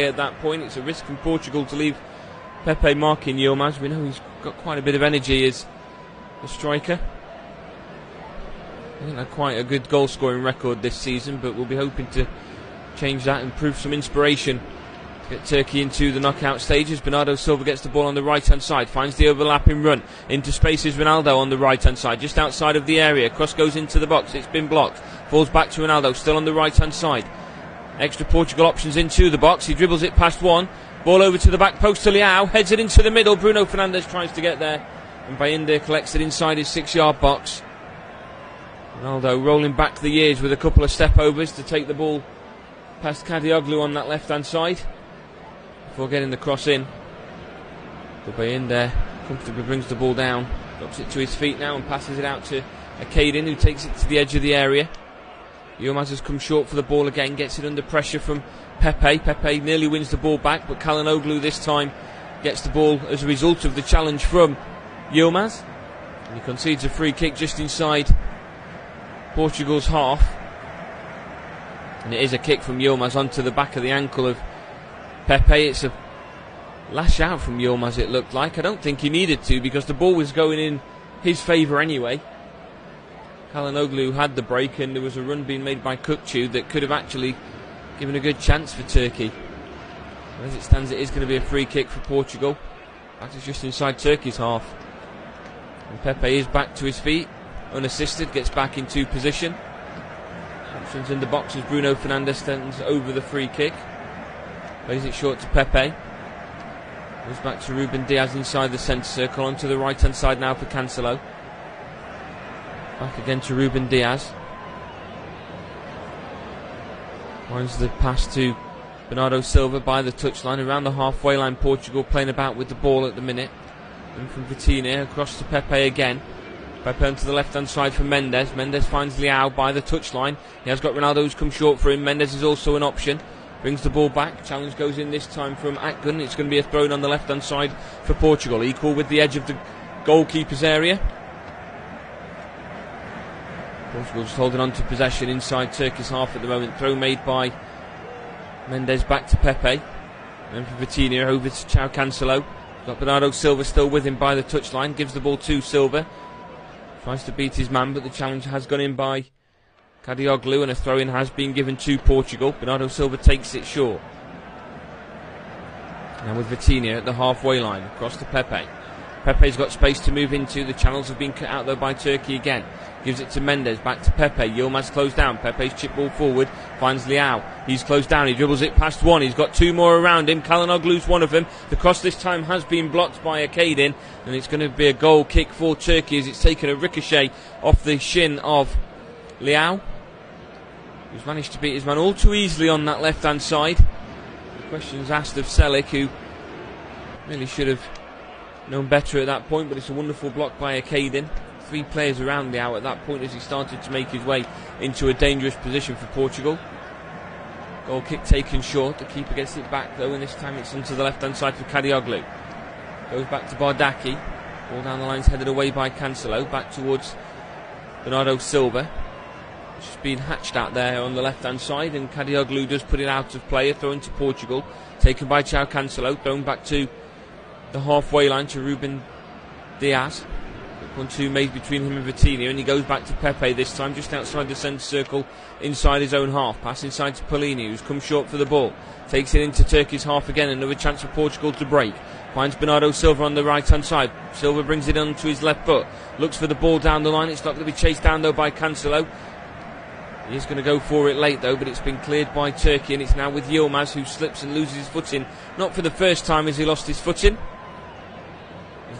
at that point. It's a risk from Portugal to leave Pepe marking Yilmaz. We know he's got quite a bit of energy as a striker. I think had quite a good goal scoring record this season, but we'll be hoping to change that and prove some inspiration to get Turkey into the knockout stages. Bernardo Silva gets the ball on the right hand side, finds the overlapping run into spaces. Ronaldo on the right hand side, just outside of the area. Cross goes into the box, it's been blocked, falls back to Ronaldo, still on the right hand side. Extra Portugal options into the box, he dribbles it past one, ball over to the back post to Leao, heads it into the middle. Bruno Fernandes tries to get there, and Bayindir collects it inside his 6-yard box. Ronaldo rolling back the years with a couple of step overs to take the ball past Kadioglu on that left hand side before getting the cross in. But Bayindir comfortably brings the ball down, drops it to his feet now and passes it out to Akadin, who takes it to the edge of the area. Yilmaz has come short for the ball again, gets it under pressure from Pepe. Pepe nearly wins the ball back, but Calhanoglu this time gets the ball as a result of the challenge from Yilmaz. And he concedes a free kick just inside Portugal's half. And it is a kick from Yilmaz onto the back of the ankle of Pepe. It's a lash out from Yilmaz, it looked like. I don't think he needed to, because the ball was going in his favour anyway. Calhanoglu had the break, and there was a run being made by Kukçu that could have actually given a good chance for Turkey. As it stands, it is going to be a free kick for Portugal. That is just inside Turkey's half. And Pepe is back to his feet, unassisted, gets back into position. Options in the box as Bruno Fernandes stands over the free kick. Plays it short to Pepe. Goes back to Ruben Diaz inside the centre circle, onto the right hand side now for Cancelo. Back again to Ruben Diaz. Finds the pass to Bernardo Silva by the touchline. Around the halfway line, Portugal playing about with the ball at the minute. And from Vitinha across to Pepe again. Pepe onto the left hand side for Mendes. Mendes finds Leao by the touchline. He has got Ronaldo who's come short for him. Mendes is also an option. Brings the ball back. Challenge goes in this time from Akgun. It's going to be a throw on the left hand side for Portugal. Equal with the edge of the goalkeeper's area. Portugal just holding on to possession inside Turkey's half at the moment. Throw made by Mendes back to Pepe. And for Vitinha over to João Cancelo. Got Bernardo Silva still with him by the touchline. Gives the ball to Silva. Tries to beat his man, but the challenge has gone in by Kadioglu, and a throw-in has been given to Portugal. Bernardo Silva takes it short. Now with Vitinha at the halfway line, across to Pepe. Pepe's got space to move into. The channels have been cut out though by Turkey again. Gives it to Mendes, back to Pepe. Yilmaz closed down. Pepe's chip ball forward, finds Leao. He's closed down, he dribbles it past one. He's got two more around him. Calhanoglu's one of them. The cross this time has been blocked by Akadin, and it's going to be a goal kick for Turkey as it's taken a ricochet off the shin of Leao, who's managed to beat his man all too easily on that left hand side. The questions asked of Selic, who really should have known better at that point, but it's a wonderful block by Akadin. Three players around Leao at that point as he started to make his way into a dangerous position for Portugal. Goal kick taken short. The keeper gets it back though, and this time it's onto the left hand side for Kadioglu. Goes back to Bardaki. Ball down the lines headed away by Cancelo. Back towards Bernardo Silva. It's just been hatched out there on the left hand side, and Kadioglu does put it out of play. A throw into Portugal. Taken by João Cancelo. Thrown back to the halfway line to Ruben Diaz. 1-2 made between him and Vitinha, and he goes back to Pepe this time, just outside the centre circle, inside his own half. Pass inside to Polini, who's come short for the ball. Takes it into Turkey's half again, another chance for Portugal to break. Finds Bernardo Silva on the right hand side. Silva brings it on to his left foot. Looks for the ball down the line. It's not going to be chased down though by Cancelo. He is going to go for it late though, but it's been cleared by Turkey, and it's now with Yilmaz, who slips and loses his footing. Not for the first time as he lost his footing.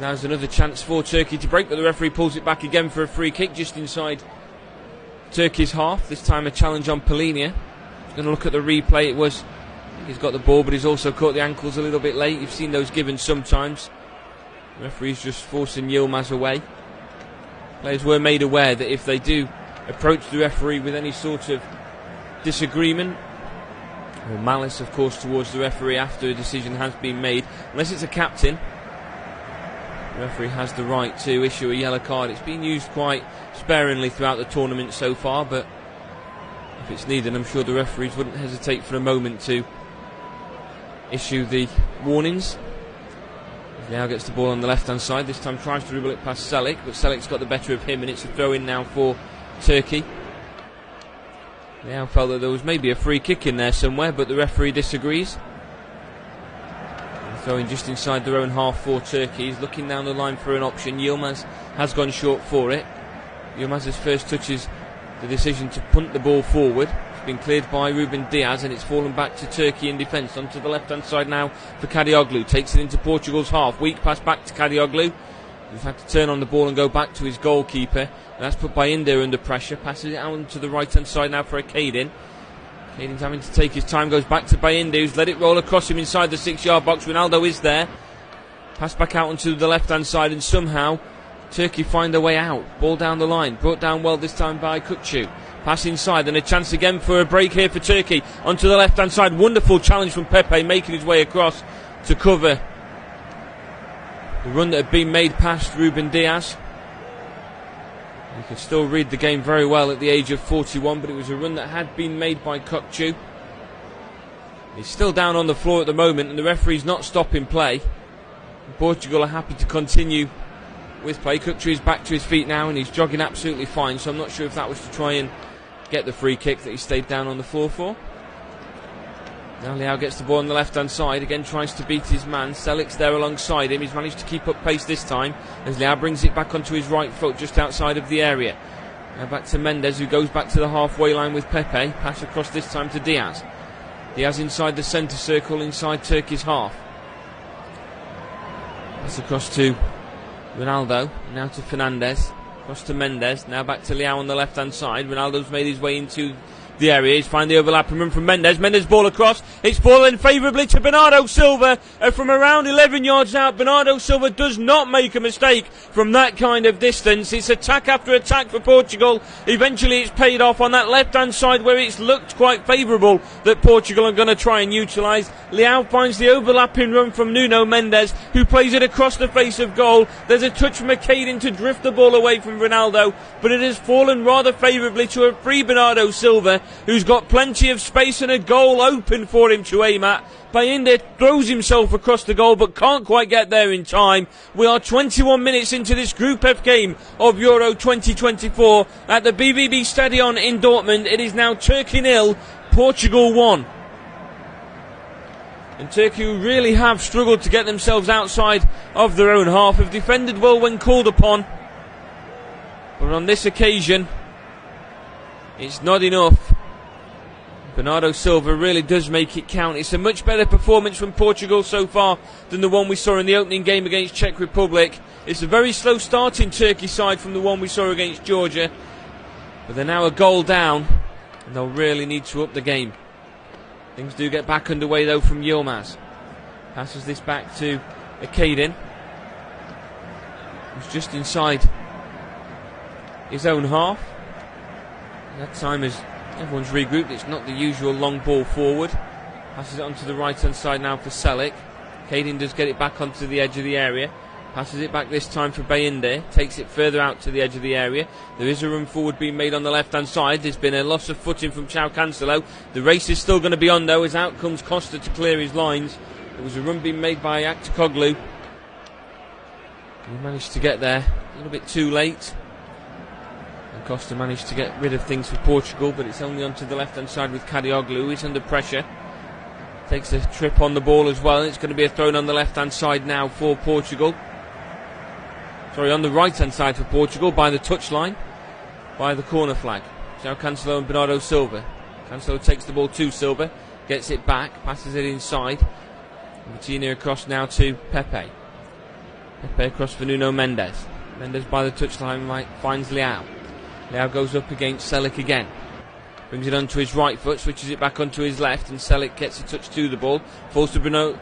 Now's another chance for Turkey to break, but the referee pulls it back again for a free kick just inside Turkey's half. This time a challenge on Polini. He's going to look at the replay. He's got the ball, but he's also caught the ankles a little bit late. You've seen those given sometimes. The referee's just forcing Yilmaz away. Players were made aware that if they do approach the referee with any sort of disagreement, or malice of course towards the referee after a decision has been made, unless it's a captain, the referee has the right to issue a yellow card. It's been used quite sparingly throughout the tournament so far, but if it's needed, I'm sure the referees wouldn't hesitate for a moment to issue the warnings. Now gets the ball on the left-hand side. This time tries to dribble it past Selic, but Selic's got the better of him, and it's a throw-in now for Turkey. Now felt that there was maybe a free kick in there somewhere, but the referee disagrees. Throwing just inside their own half for Turkey. He's looking down the line for an option. Yilmaz has gone short for it. Yilmaz's first touch is the decision to punt the ball forward. It's been cleared by Ruben Diaz, and it's fallen back to Turkey in defence. Onto the left-hand side now for Kadioglu. Takes it into Portugal's half. Weak pass back to Kadioglu. He's had to turn on the ball and go back to his goalkeeper. And that's put Bayindir under pressure. Passes it out to the right-hand side now for a Caden. Caden's having to take his time. Goes back to Bayindir, who's let it roll across him inside the 6-yard box. Ronaldo is there. Pass back out onto the left-hand side, and somehow Turkey find their way out. Ball down the line. Brought down well this time by Kukçu. Pass inside, and a chance again for a break here for Turkey. Onto the left-hand side. Wonderful challenge from Pepe, making his way across to cover the run that had been made past Ruben Diaz. He could still read the game very well at the age of 41, but it was a run that had been made by Kukçu. He's still down on the floor at the moment, and the referee's not stopping play. Portugal are happy to continue with play. Kukçu is back to his feet now, and he's jogging absolutely fine, so I'm not sure if that was to try and get the free kick that he stayed down on the floor for. Now Leao gets the ball on the left-hand side, again tries to beat his man. Selic's there alongside him. He's managed to keep up pace this time as Leao brings it back onto his right foot just outside of the area. Now back to Mendes, who goes back to the halfway line with Pepe. Pass across this time to Diaz. Diaz inside the centre circle, inside Turkey's half. Pass across to Ronaldo, now to Fernandes. Across to Mendes, now back to Leao on the left-hand side. Ronaldo's made his way into the area. He's found the overlapping run from Mendes. Mendes ball across. It's fallen favourably to Bernardo Silva from around 11 yards out. Bernardo Silva does not make a mistake from that kind of distance. It's attack after attack for Portugal. Eventually it's paid off on that left-hand side where it's looked quite favourable that Portugal are going to try and utilise. Leao finds the overlapping run from Nuno Mendes, who plays it across the face of goal. There's a touch from Caden to drift the ball away from Ronaldo, but it has fallen rather favourably to a free Bernardo Silva, who's got plenty of space and a goal open for him to aim at. Bayindir throws himself across the goal but can't quite get there in time. We are 21 minutes into this Group F game of Euro 2024 at the BVB Stadion in Dortmund. It is now Turkey 0, Portugal 1. And Turkey, who really have struggled to get themselves outside of their own half, have defended well when called upon. But on this occasion, it's not enough. Bernardo Silva really does make it count. It's a much better performance from Portugal so far than the one we saw in the opening game against Czech Republic. It's a very slow start in Turkey side from the one we saw against Georgia. But they're now a goal down, and they'll really need to up the game. Things do get back underway though from Yilmaz. Passes this back to Caden, who's just inside his own half. That time as everyone's regrouped, it's not the usual long ball forward. Passes it onto the right hand side now for Selic. Caden does get it back onto the edge of the area. Passes it back this time for Bayindir. Takes it further out to the edge of the area. There is a run forward being made on the left hand side. There's been a loss of footing from João Cancelo. The race is still going to be on though, as out comes Costa to clear his lines. There was a run being made by Aktoglu. He managed to get there a little bit too late. And Costa managed to get rid of things for Portugal, but it's only onto the left hand side with Kadioglu. He's under pressure. Takes a trip on the ball as well. It's going to be a throw on the left hand side now for Portugal. Sorry, on the right hand side for Portugal by the touchline, by the corner flag. João Cancelo and Bernardo Silva. Cancelo takes the ball to Silva, gets it back, passes it inside. Vitinha across now to Pepe. Pepe across for Nuno Mendes. Mendes by the touchline finds Leao. Leao goes up against Selic again. Brings it onto his right foot, switches it back onto his left, and Selic gets a touch to the ball. Falls to Bruno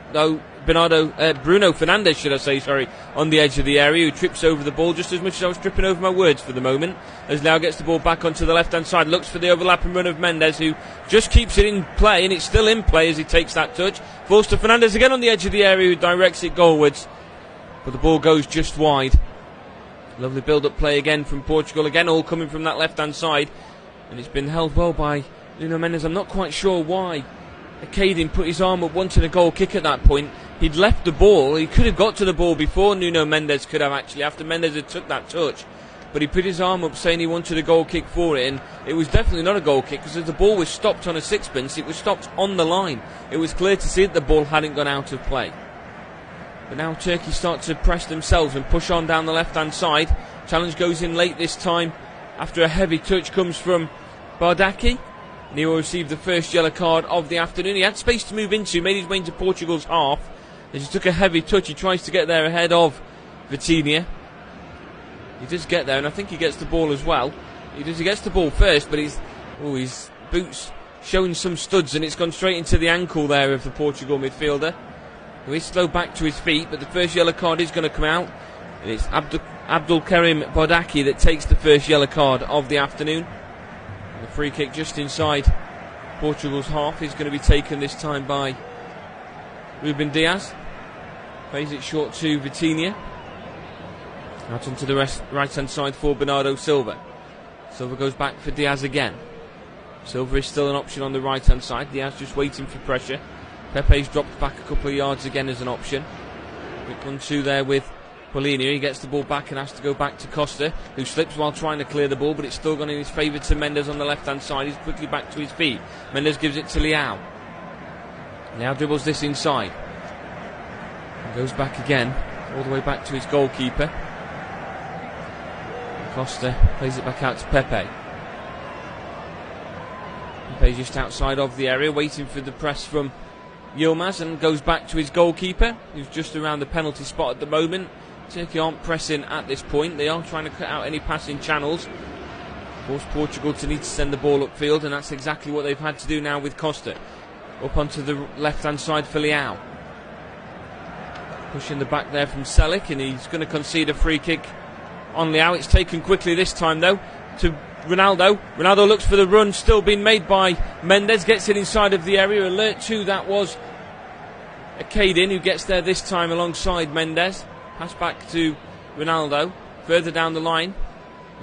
Fernandes, should I say, sorry, on the edge of the area, who trips over the ball just as much as I was tripping over my words for the moment. As Leao gets the ball back onto the left-hand side, looks for the overlapping run of Mendes, who just keeps it in play, and it's still in play as he takes that touch. Falls to Fernandes again on the edge of the area, who directs it goalwards. But the ball goes just wide. Lovely build-up play again from Portugal, again all coming from that left-hand side. And it's been held well by Nuno Mendes. I'm not quite sure why Caden put his arm up, wanted a goal kick at that point. He'd left the ball. He could have got to the ball before Nuno Mendes could have, actually, after Mendes had took that touch. But he put his arm up saying he wanted a goal kick for it, and it was definitely not a goal kick, because the ball was stopped on a sixpence, it was stopped on the line. It was clear to see that the ball hadn't gone out of play. But now Turkey start to press themselves and push on down the left-hand side. Challenge goes in late this time after a heavy touch comes from Bardaki. And he will receive the first yellow card of the afternoon. He had space to move into, made his way into Portugal's half. As he took a heavy touch, he tries to get there ahead of Vitinha. He does get there, and I think he gets the ball as well. He gets the ball first, but his boots showing some studs, and it's gone straight into the ankle there of the Portugal midfielder, who is slow back to his feet, but the first yellow card is going to come out. And it's Abdul Karim Bardaki that takes the first yellow card of the afternoon. The free kick just inside Portugal's half is going to be taken this time by Ruben Diaz. Plays it short to Vitinha. Out onto the right hand side for Bernardo Silva. Silva goes back for Diaz again. Silva is still an option on the right hand side. Diaz just waiting for pressure. Pepe's dropped back a couple of yards again as an option. Quick 1-2 there with Paulinho. He gets the ball back and has to go back to Costa, who slips while trying to clear the ball, but it's still gone in his favour to Mendes on the left hand side. He's quickly back to his feet. Mendes gives it to Leao. Leao dribbles this inside and goes back again, all the way back to his goalkeeper. Costa plays it back out to Pepe. Pepe just outside of the area, waiting for the press from Yilmaz, and goes back to his goalkeeper, who's just around the penalty spot at the moment. Turkey aren't pressing at this point. They are trying to cut out any passing channels. Force Portugal to need to send the ball upfield, and that's exactly what they've had to do now with Costa. Up onto the left-hand side for Leao. Pushing the back there from Selic, and he's going to concede a free kick on Leao. It's taken quickly this time, though, to Ronaldo. Ronaldo looks for the run, still being made by Mendes. Gets it inside of the area. Alert 2, that was Caden, who gets there this time alongside Mendes. Pass back to Ronaldo. Further down the line.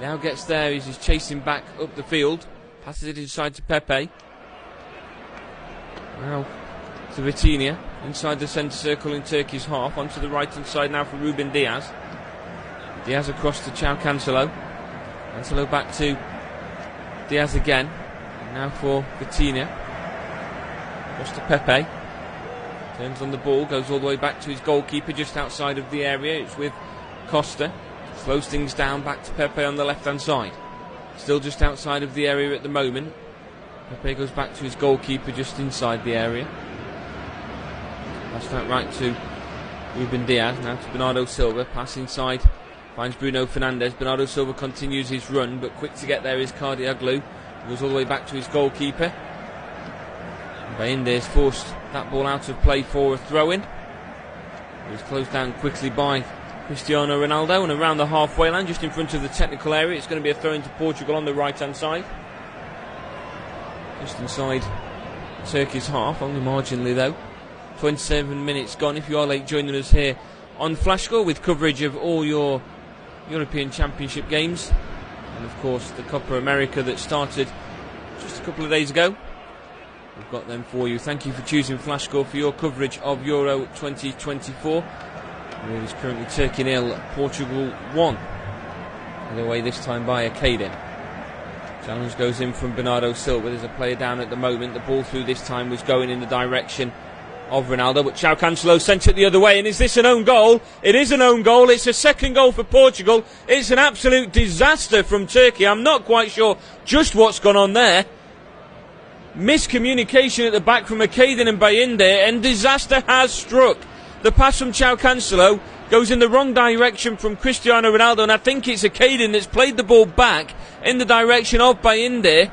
Now gets there. He's chasing back up the field. Passes it inside to Pepe. Now to Vitinha. Inside the centre circle in Turkey's half. Onto the right hand side now for Ruben Diaz. Diaz across to João Cancelo. Cancelo back to Diaz again. And now for Vitinha. Across to Pepe. Turns on the ball, goes all the way back to his goalkeeper just outside of the area. It's with Costa. Slows things down back to Pepe on the left hand side. Still just outside of the area at the moment. Pepe goes back to his goalkeeper just inside the area. Pass that right to Ruben Diaz. Now to Bernardo Silva. Pass inside. Finds Bruno Fernandes. Bernardo Silva continues his run, but quick to get there is Cardiaglu. Goes all the way back to his goalkeeper. Bayindir has forced that ball out of play for a throw-in. It was closed down quickly by Cristiano Ronaldo, and around the halfway line, just in front of the technical area, it's going to be a throw-in to Portugal on the right-hand side. Just inside Turkey's half, only marginally though. 27 minutes gone. If you are late joining us here on Flashscore with coverage of all your European Championship games, and of course the Copa America that started just a couple of days ago. We've got them for you. Thank you for choosing Flashscore for your coverage of Euro 2024. It is currently Turkey 0, Portugal 1. And away this time by Caden. Challenge goes in from Bernardo Silva. There's a player down at the moment. The ball through this time was going in the direction of Ronaldo, but João Cancelo sent it the other way. And is this an own goal? It is an own goal. It's a second goal for Portugal. It's an absolute disaster from Turkey. I'm not quite sure just what's gone on there. Miscommunication at the back from Caden and Bayindir, and disaster has struck. The pass from João Cancelo goes in the wrong direction from Cristiano Ronaldo, and I think it's Caden that's played the ball back in the direction of Bayindir,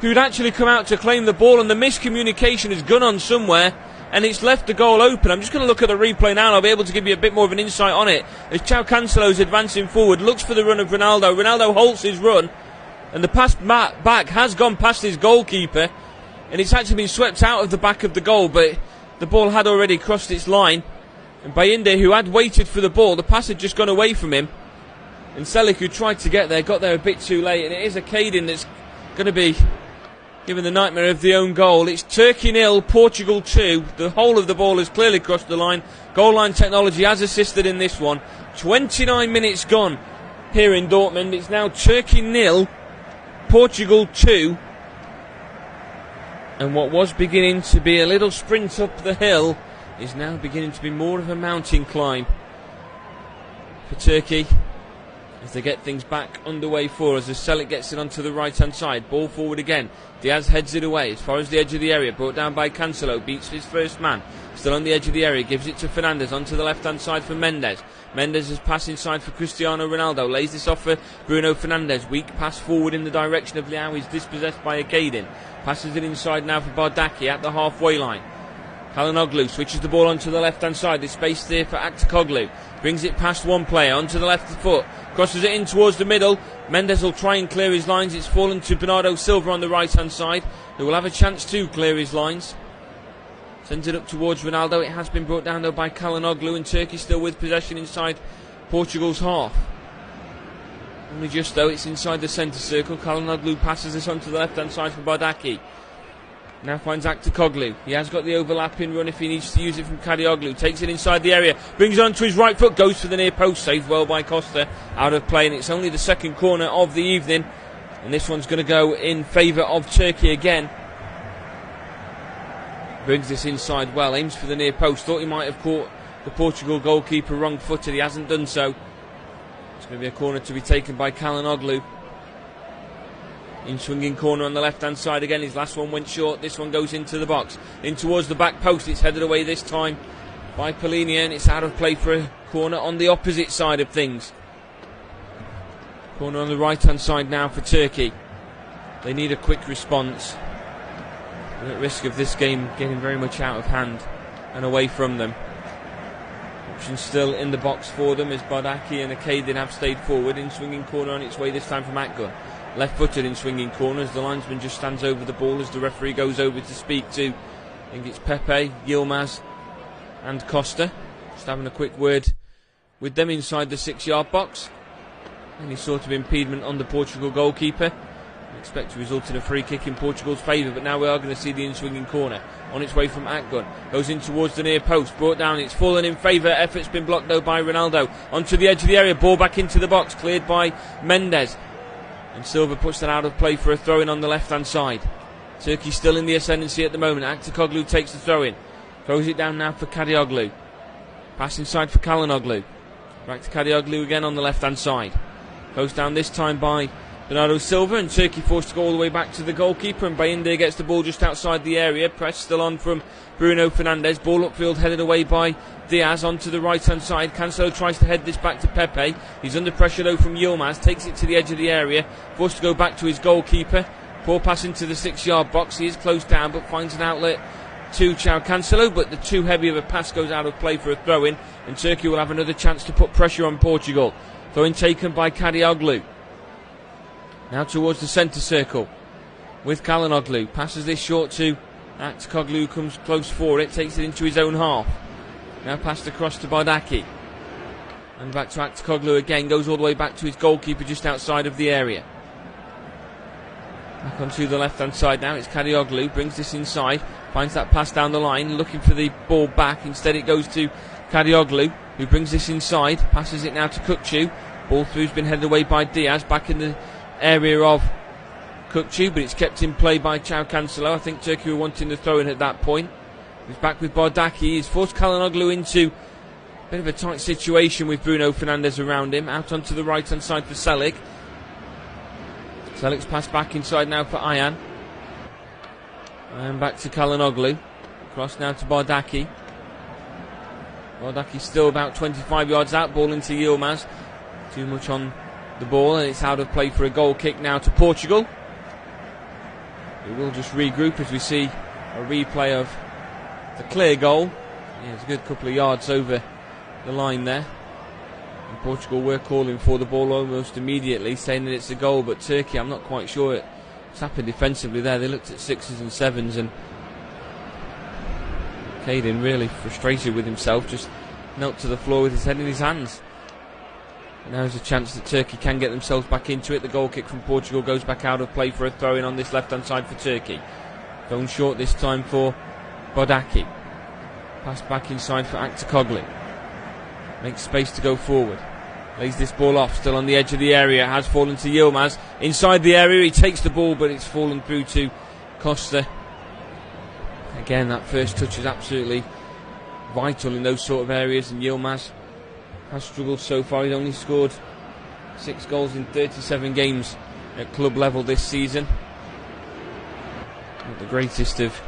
who'd actually come out to claim the ball, and the miscommunication has gone on somewhere, and it's left the goal open. I'm just going to look at the replay now, and I'll be able to give you a bit more of an insight on it. As João Cancelo's advancing forward, looks for the run of Ronaldo. Ronaldo halts his run, and the pass back has gone past his goalkeeper, and it's actually been swept out of the back of the goal, but the ball had already crossed its line. And Bayindir, who had waited for the ball, the pass had just gone away from him. And Selic, who tried to get there, got there a bit too late, and it is Caden that's going to be given the nightmare of the own goal. It's Turkey 0, Portugal 2. The whole of the ball has clearly crossed the line. Goal line technology has assisted in this one. 29 minutes gone here in Dortmund. It's now Turkey 0, Portugal 2. And what was beginning to be a little sprint up the hill is now beginning to be more of a mountain climb for Turkey, as they get things back underway for us, as Selic gets it onto the right hand side. Ball forward again. Diaz heads it away as far as the edge of the area, brought down by Cancelo, beats his first man, still on the edge of the area, gives it to Fernandes onto the left hand side for Mendes. Mendes has passed inside for Cristiano Ronaldo, lays this off for Bruno Fernandes. Weak pass forward in the direction of Leao, he's dispossessed by Akadin. Passes it inside now for Bardaki at the halfway line. Çalhanoğlu switches the ball onto the left hand side. There's space there for Aktürkoğlu. Brings it past one player onto the left foot. Crosses it in towards the middle. Mendes will try and clear his lines. It's fallen to Bernardo Silva on the right hand side, who will have a chance to clear his lines. Sends it up towards Ronaldo. It has been brought down though by Çalhanoğlu, and Turkey still with possession inside Portugal's half. Only just though, it's inside the centre circle. Çalhanoğlu passes this onto the left hand side for Bardaki. Now finds Aktürkoğlu. He has got the overlapping run if he needs to use it from Çalhanoğlu. Takes it inside the area. Brings it onto his right foot. Goes for the near post. Saved well by Costa. Out of play. And it's only the second corner of the evening. And this one's going to go in favour of Turkey again. Brings this inside well. Aims for the near post. Thought he might have caught the Portugal goalkeeper wrong footed. He hasn't done so. It's going to be a corner to be taken by Çalhanoğlu. In swinging corner on the left hand side again. His last one went short. This one goes into the box, in towards the back post. It's headed away this time by Polini, and it's out of play for a corner on the opposite side of things. Corner on the right hand side now for Turkey. They need a quick response. They're at risk of this game getting very much out of hand and away from them. Options still in the box for them as Bardaki and Akadin have stayed forward. In swinging corner on its way this time from Akgun. Left footed in swinging corners. The linesman just stands over the ball as the referee goes over to speak to, I think it's Pepe, Yilmaz and Costa. Just having a quick word with them inside the 6-yard box. Any sort of impediment on the Portugal goalkeeper. I expect to result in a free kick in Portugal's favour, but now we are going to see the in-swinging corner. On its way from Akgun. Goes in towards the near post. Brought down. It's fallen in favour. Effort's been blocked though by Ronaldo. Onto the edge of the area. Ball back into the box. Cleared by Mendes. And Silva puts that out of play for a throw-in on the left-hand side. Turkey still in the ascendancy at the moment. Aktürkoğlu takes the throw-in. Throws it down now for Çalhanoğlu. Pass inside for Çalhanoğlu. Back to Çalhanoğlu again on the left-hand side. Goes down this time by Bernardo Silva, and Turkey forced to go all the way back to the goalkeeper, and Bayındır gets the ball just outside the area. Press still on from Bruno Fernandes. Ball upfield headed away by Diaz onto the right hand side. Cancelo tries to head this back to Pepe. He's under pressure though from Yilmaz. Takes it to the edge of the area. Forced to go back to his goalkeeper. Poor pass into the 6-yard box. He is closed down but finds an outlet to Cancelo, but the too heavy of a pass goes out of play for a throw-in, and Turkey will have another chance to put pressure on Portugal. Throw-in taken by Çalhanoğlu. Now towards the centre circle with Çalhanoğlu. Passes this short to Aktürkoğlu, comes close for it, takes it into his own half. Now passed across to Bardaki. And back to Aktürkoğlu again, goes all the way back to his goalkeeper just outside of the area. Back onto the left hand side now, it's Çalhanoğlu, brings this inside, finds that pass down the line, looking for the ball back. Instead it goes to Çalhanoğlu, who brings this inside, passes it now to Kukçu. Ball through's been headed away by Diaz, back in the area of Kukçu, but it's kept in play by Cancelo. I think Turkey were wanting the throw-in at that point. He's back with Bardaki. He's forced Çalhanoğlu into a bit of a tight situation with Bruno Fernandes around him. Out onto the right hand side for Selic. Selic's passed back inside now for Ayhan. And back to Çalhanoğlu. Cross now to Bardaki. Bardaki still about 25 yards out. Ball into Yilmaz. Too much on the ball, and it's out of play for a goal kick now to Portugal. We will just regroup as we see a replay of the clear goal. Yeah, it's a good couple of yards over the line there. And Portugal were calling for the ball almost immediately, saying that it's a goal, but Turkey, I'm not quite sure what's happened defensively there. They looked at 6s and 7s, and Akadin really frustrated with himself, just knelt to the floor with his head in his hands. And there's a chance that Turkey can get themselves back into it. The goal kick from Portugal goes back out of play for a throw-in on this left-hand side for Turkey. Thrown short this time for Bodaki. Pass back inside for Aktakoglu. Makes space to go forward. Lays this ball off, still on the edge of the area. Has fallen to Yilmaz. Inside the area, he takes the ball, but it's fallen through to Costa. Again, that first touch is absolutely vital in those sort of areas, and Yilmaz has struggled so far. He's only scored 6 goals in 37 games at club level this season. Not the greatest of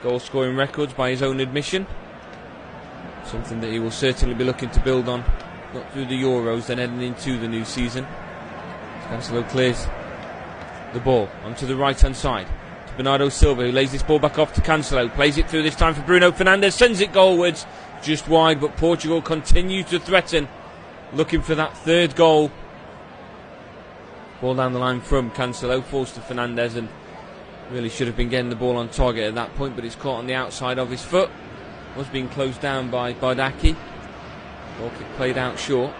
goal-scoring records by his own admission. Something that he will certainly be looking to build on, not through the Euros, then heading into the new season. Cancelo clears the ball onto the right-hand side to Bernardo Silva, who lays this ball back off to Cancelo. Plays it through this time for Bruno Fernandes, sends it goalwards, just wide, but Portugal continue to threaten, looking for that third goal. Ball down the line from Cancelo, falls to Fernandes, and really should have been getting the ball on target at that point, but it's caught on the outside of his foot. Was being closed down by Bodaki. Ball kick played out short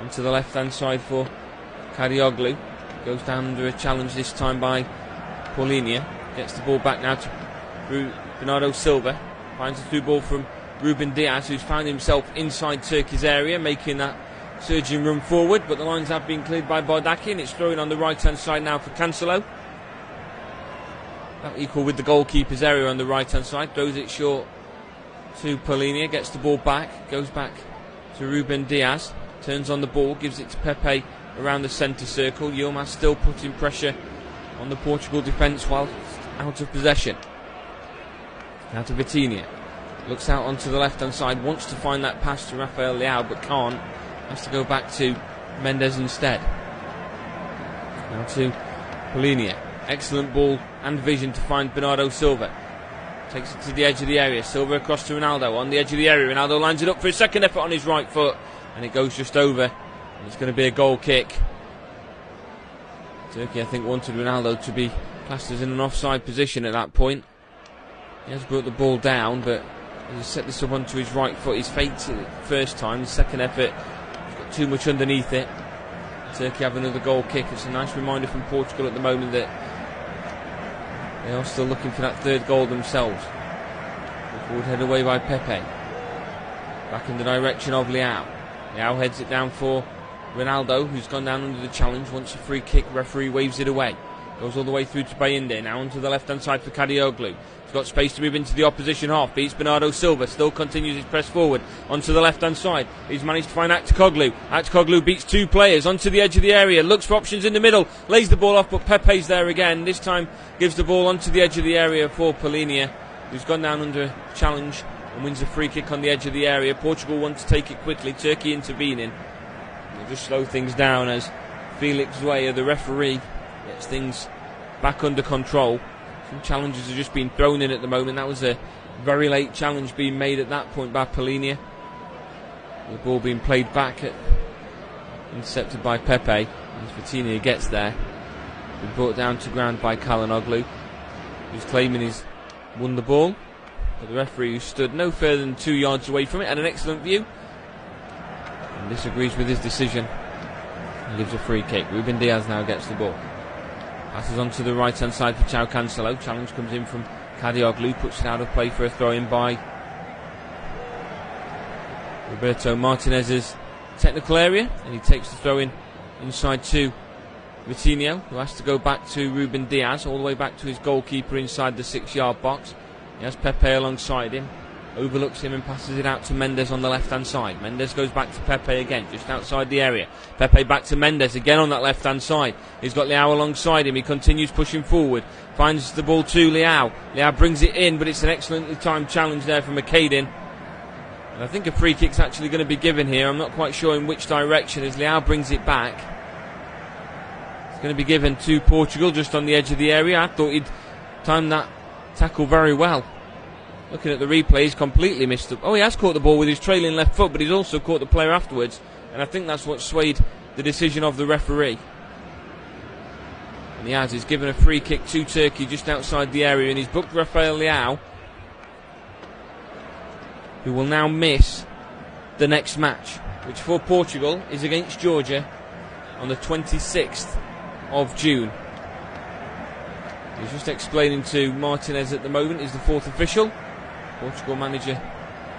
onto the left hand side for Kadioglu. Goes down under a challenge this time by Paulinho. Gets the ball back now to Bernardo Silva. Finds a through ball from Ruben Diaz, who's found himself inside Turkey's area, making that surging run forward, but the lines have been cleared by Bodaki, and it's thrown on the right hand side now for Cancelo. About equal with the goalkeeper's area on the right hand side. Throws it short to Paulinho, gets the ball back, goes back to Ruben Diaz, turns on the ball, gives it to Pepe around the centre circle. Yilmaz still putting pressure on the Portugal defence while out of possession. Now to Vitinha, looks out onto the left hand side, wants to find that pass to Rafael Leao but can't, has to go back to Mendes instead. Now to Paulinho, excellent ball and vision to find Bernardo Silva. Takes it to the edge of the area. Silva across to Ronaldo on the edge of the area. Ronaldo lines it up for a second effort on his right foot, and it goes just over. And it's going to be a goal kick. Turkey, I think, wanted Ronaldo to be classed as in an offside position at that point. He has brought the ball down, but he set this up onto his right foot. He's faked it the first time. The second effort, he's got too much underneath it. Turkey have another goal kick. It's a nice reminder from Portugal at the moment that they are still looking for that third goal themselves. The forward head away by Pepe. Back in the direction of Leao. Leao heads it down for Ronaldo, who's gone down under the challenge. Wants a free kick. Referee waves it away. Goes all the way through to Bayinde. Now onto the left hand side for Kadioglu. He's got space to move into the opposition half. Beats Bernardo Silva. Still continues his press forward onto the left hand side. He's managed to find Aktakoglu. Aktakoglu beats 2 players onto the edge of the area. Looks for options in the middle. Lays the ball off, but Pepe's there again. This time gives the ball onto the edge of the area for Paulinho, who's gone down under challenge and wins a free kick on the edge of the area. Portugal want to take it quickly. Turkey intervening. They'll just slow things down as Felix Weah, the referee, gets things back under control. Some challenges have just been thrown in at the moment. That was a very late challenge being made at that point by Paulinho. The ball being played back, intercepted by Pepe. As Vitinha gets there, been brought down to ground by Calhanoglu, who's claiming he's won the ball. But the referee, who stood no further than 2 yards away from it, had an excellent view and disagrees with his decision. He gives a free kick. Ruben Diaz now gets the ball. Passes on to the right hand side for João Cancelo. Challenge comes in from Kadioglu, puts it out of play for a throw in by Roberto Martinez's technical area, and he takes the throw in inside to Vitinho, who has to go back to Ruben Diaz, all the way back to his goalkeeper inside the 6 yard box. He has Pepe alongside him, overlooks him and passes it out to Mendes on the left hand side. Mendes goes back to Pepe again, just outside the area. Pepe back to Mendes again on that left hand side. He's got Leao alongside him. He continues pushing forward, finds the ball to Leao. Leao brings it in, but it's an excellently timed challenge there from McCadin. And I think a free kick's actually going to be given here. I'm not quite sure in which direction as Leao brings it back. It's going to be given to Portugal just on the edge of the area. I thought he'd timed that tackle very well. Looking at the replay, he's completely missed it. Oh, he has caught the ball with his trailing left foot, but he's also caught the player afterwards. And I think that's what swayed the decision of the referee. And he has. He's given a free kick to Turkey just outside the area, and he's booked Rafael Leao, who will now miss the next match. which for Portugal is against Georgia on the 26th of June. He's just explaining to Martinez at the moment, he's the fourth official. Portugal manager,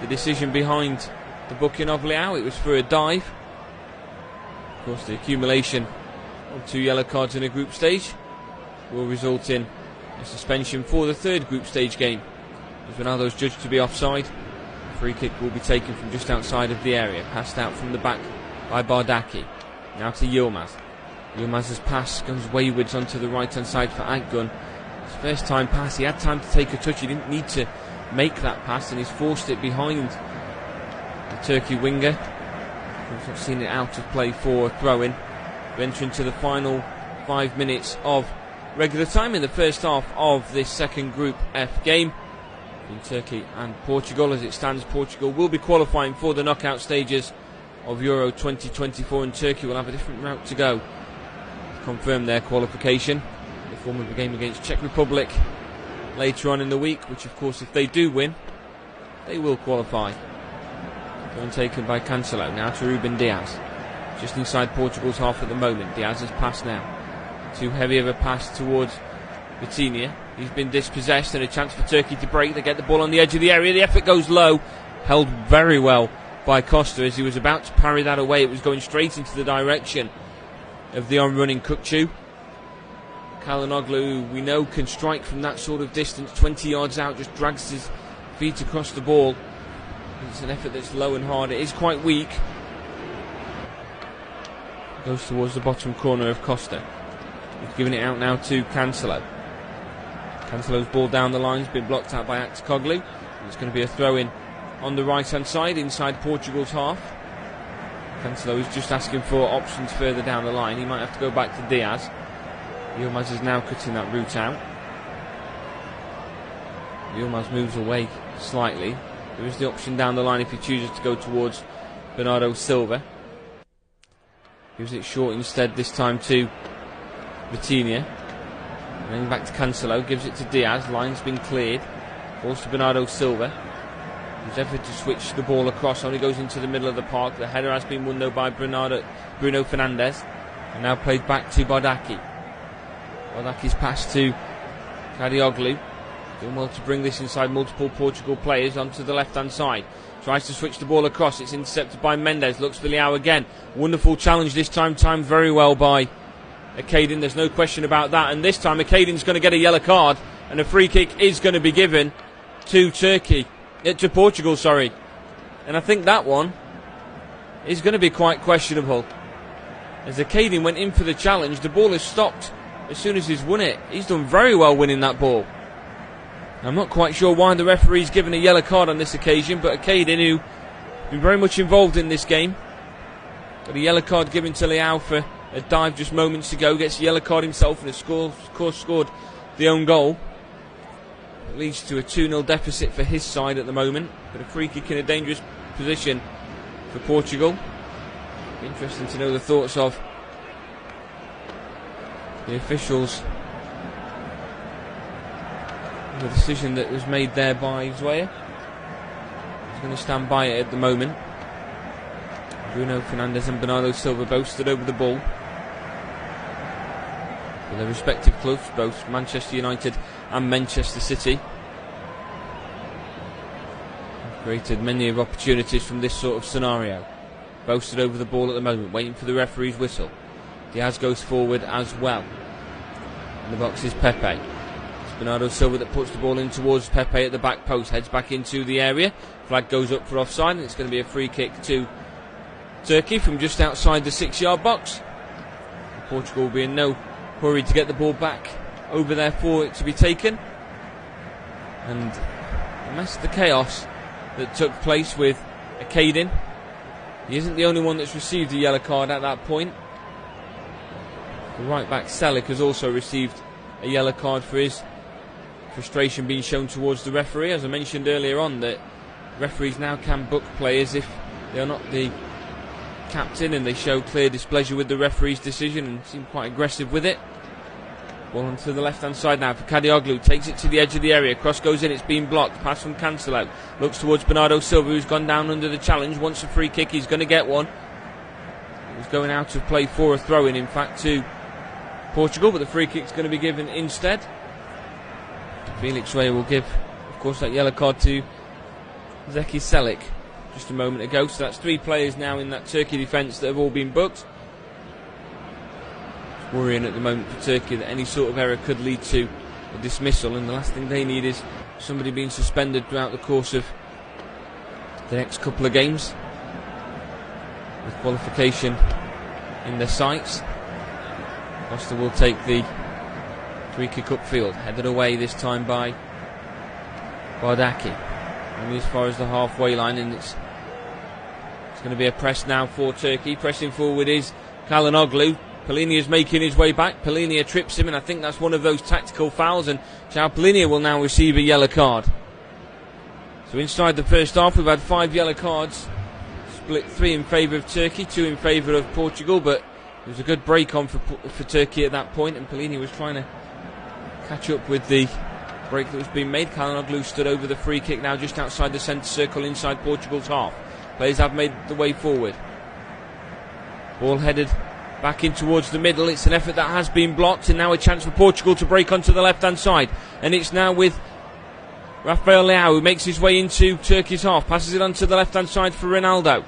the decision behind the booking of Leao, it was for a dive. Of course, the accumulation of 2 yellow cards in a group stage will result in a suspension for the third group stage game, as Ronaldo's judged to be offside. The free kick will be taken from just outside of the area, passed out from the back by Bardaki. Now to Yilmaz. Yilmaz's pass goes wayward onto the right hand side for Akgun. His first time pass, he had time to take a touch, he didn't need to make that pass, and he's forced it behind the Turkey winger. We've not seen it out of play for a throw-in. We enter into the final 5 minutes of regular time in the first half of this second Group F game between Turkey and Portugal. As it stands, Portugal will be qualifying for the knockout stages of Euro 2024, and Turkey will have a different route to go to confirm their qualification in the form of a game against Czech Republic later on in the week, which of course if they do win, they will qualify. Going taken by Cancelo, now to Ruben Diaz, just inside Portugal's half at the moment. Diaz has passed now, too heavy of a pass towards Vitinha. He's been dispossessed, and a chance for Turkey to break. They get the ball on the edge of the area, the effort goes low, held very well by Costa as he was about to parry that away. It was going straight into the direction of the on-running Kukçu. Çalhanoğlu, we know, can strike from that sort of distance, 20 yards out, just drags his feet across the ball. It's an effort that's low and hard. It is quite weak. Goes towards the bottom corner of Costa. He's giving it out now to Cancelo. Cancelo's ball down the line has been blocked out by Akçakoglu. It's going to be a throw-in on the right-hand side, inside Portugal's half. Cancelo is just asking for options further down the line. He might have to go back to Diaz. Yilmaz is now cutting that route out. Yilmaz moves away slightly. There is the option down the line if he chooses to go towards Bernardo Silva. Gives it short instead, this time to Vitinha. And then back to Cancelo, gives it to Diaz. Line's been cleared. Balls to Bernardo Silva. His effort to switch the ball across only goes into the middle of the park. The header has been won though by Bruno Fernandes. And now played back to Bardaki. Bardaki's pass to Çalhanoğlu. Doing well to bring this inside multiple Portugal players onto the left-hand side. Tries to switch the ball across. It's intercepted by Mendes. Looks for Leao again. Wonderful challenge this time. Timed very well by Akaydin. There's no question about that. And this time Akaydin's going to get a yellow card. And a free kick is going to be given to Portugal, sorry. And I think that one is going to be quite questionable. As Akaydin went in for the challenge, the ball is stopped as soon as he's won it. He's done very well winning that ball. I'm not quite sure why the referee's given a yellow card on this occasion, but Akaydin, who's been very much involved in this game, got a yellow card given to Leao for a dive just moments ago, gets a yellow card himself and has of course scored the own goal. It leads to a 2-0 deficit for his side at the moment, but a free kick in a dangerous position for Portugal. Be interesting to know the thoughts of the officials. The decision that was made there by Zweyer. He's going to stand by it at the moment. Bruno Fernandes and Bernardo Silva both stood over the ball for their respective clubs, both Manchester United and Manchester City. They've created many of opportunities from this sort of scenario. Both stood over the ball at the moment, waiting for the referee's whistle. Diaz goes forward as well. In the box is Pepe. Bernardo Silva that puts the ball in towards Pepe at the back post, heads back into the area. Flag goes up for offside, and it's going to be a free kick to Turkey from just outside the 6-yard box. Portugal will be in no hurry to get the ball back over there for it to be taken. And that's the chaos that took place with Akaydin. He isn't the only one that's received a yellow card at that point. The right back Selic has also received a yellow card for his frustration being shown towards the referee. As I mentioned earlier on, that referees now can book players if they are not the captain and they show clear displeasure with the referee's decision and seem quite aggressive with it. Ball onto the left hand side now for Kadioglu. Takes it to the edge of the area. Cross goes in. It's been blocked. Pass from Cancelo. Looks towards Bernardo Silva, who's gone down under the challenge. Wants a free kick. He's going to get one. He was going out of play for a throw-in, in fact, to Portugal, but the free kick's going to be given instead. Felix Ray will give, of course, that yellow card to Zeki Selik just a moment ago. So that's 3 players now in that Turkey defence that have all been booked. Worrying at the moment for Turkey that any sort of error could lead to a dismissal, and the last thing they need is somebody being suspended throughout the course of the next couple of games with qualification in their sights. Costa will take the free kick upfield, headed away this time by Bardaki, only as far as the halfway line, and it's going to be a press now for Turkey. Pressing forward is Çalhanoğlu. Polina is making his way back. Polina trips him, and I think that's one of those tactical fouls, and João Polina will now receive a yellow card. So inside the first half we've had 5 yellow cards, split 3 in favour of Turkey, 2 in favour of Portugal, but it was a good break on for Turkey at that point, and Polina was trying to catch up with the break that was being made. Çalhanoğlu stood over the free kick now just outside the centre circle inside Portugal's half. Players have made the way forward. Ball headed back in towards the middle. It's an effort that has been blocked, and now a chance for Portugal to break onto the left hand side, and it's now with Rafael Leao, who makes his way into Turkey's half, passes it onto the left hand side for Ronaldo.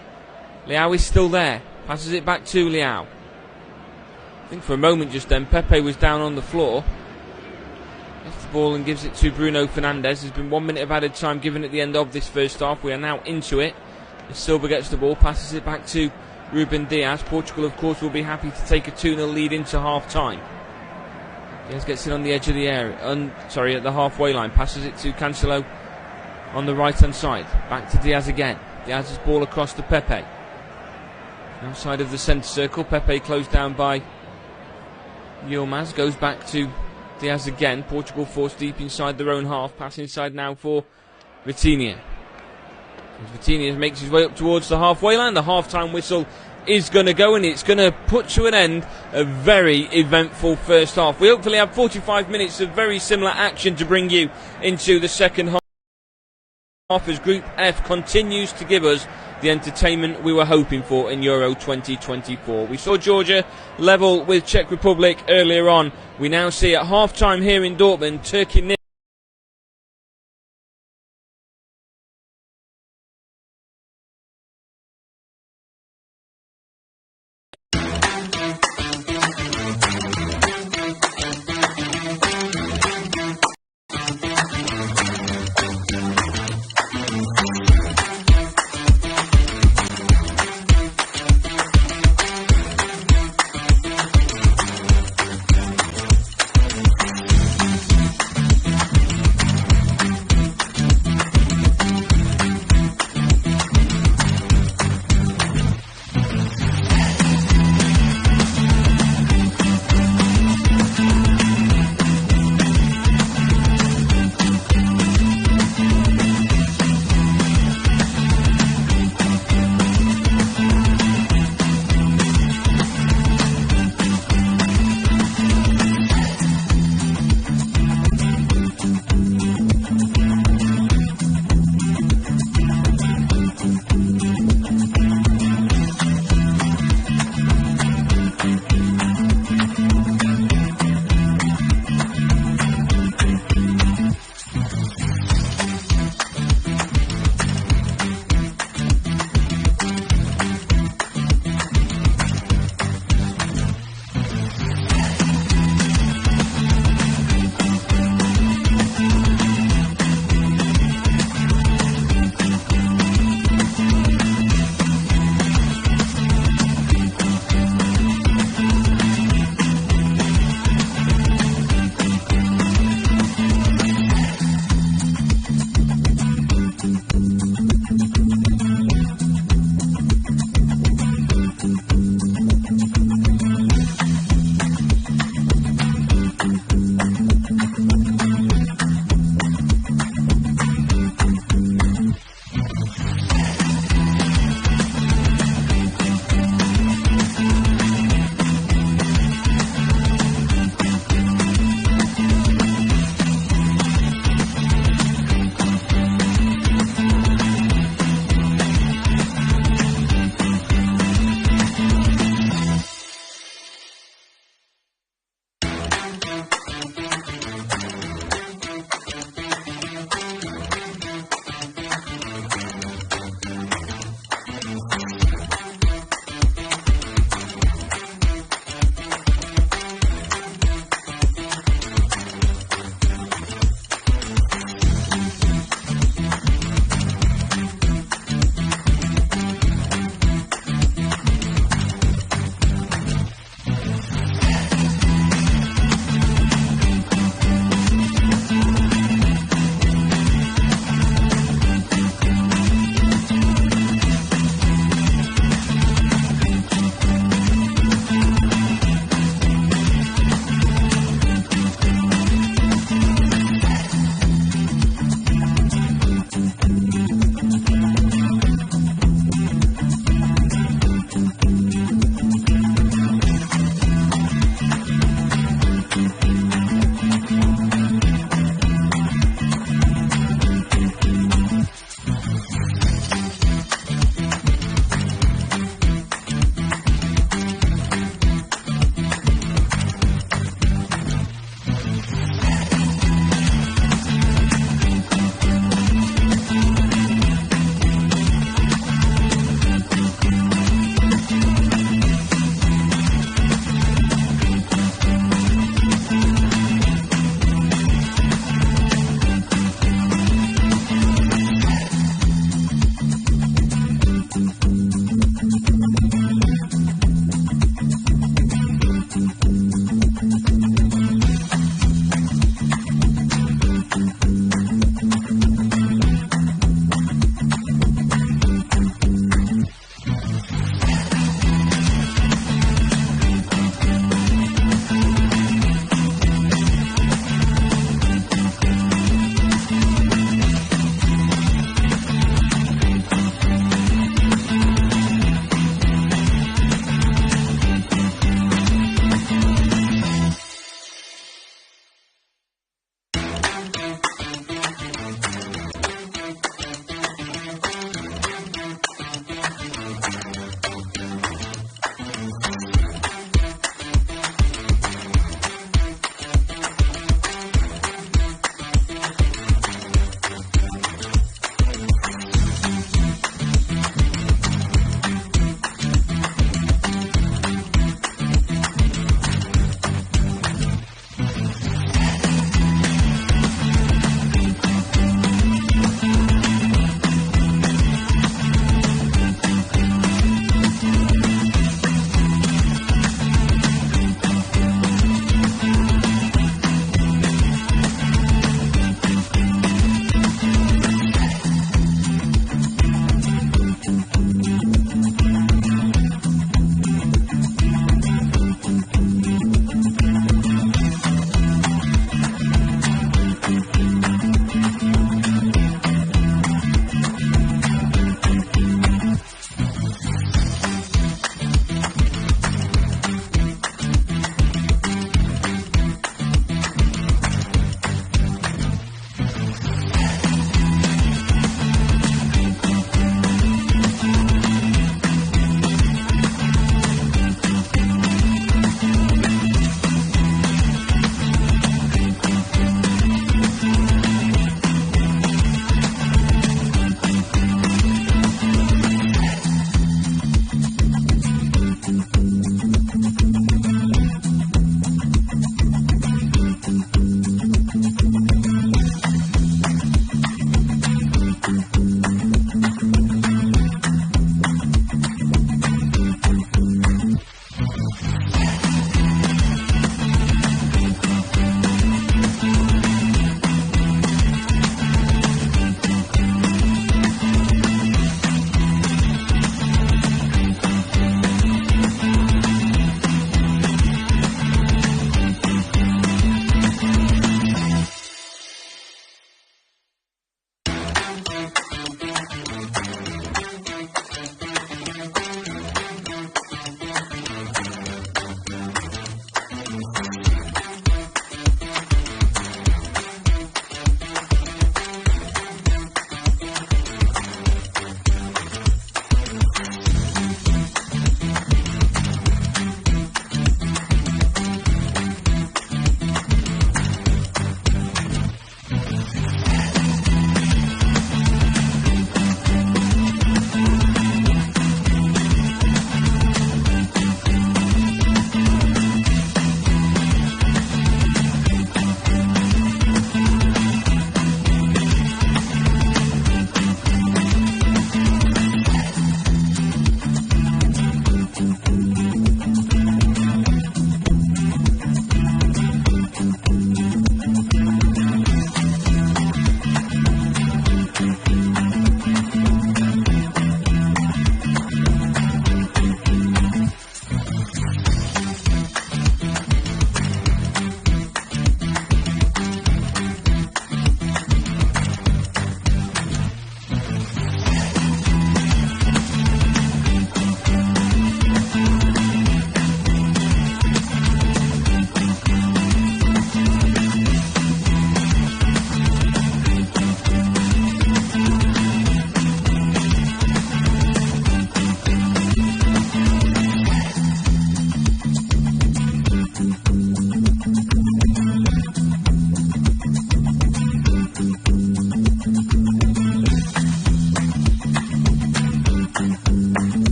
Leao is still there, passes it back to Leao. I think for a moment just then Pepe was down on the floor. Left the ball and gives it to Bruno Fernandes. There's been 1 minute of added time given at the end of this first half. We are now into it. As Silva gets the ball, passes it back to Ruben Diaz. Portugal, of course, will be happy to take a 2-0 lead into half-time. Diaz gets it on the edge of the area, at the halfway line. Passes it to Cancelo on the right-hand side. Back to Diaz again. Diaz's ball across to Pepe. Outside of the centre circle, Pepe closed down by Yilmaz. Goes back to Diaz again. Portugal forced deep inside their own half. Pass inside now for Vitinha. Vitinha makes his way up towards the halfway line. The half-time whistle is going to go, and it's going to put to an end a very eventful first half. We hopefully have 45 minutes of very similar action to bring you into the second half as Group F continues to give us the entertainment we were hoping for in Euro 2024. We saw Georgia level with Czech Republic earlier on. We now see at half-time here in Dortmund, Turkey 0.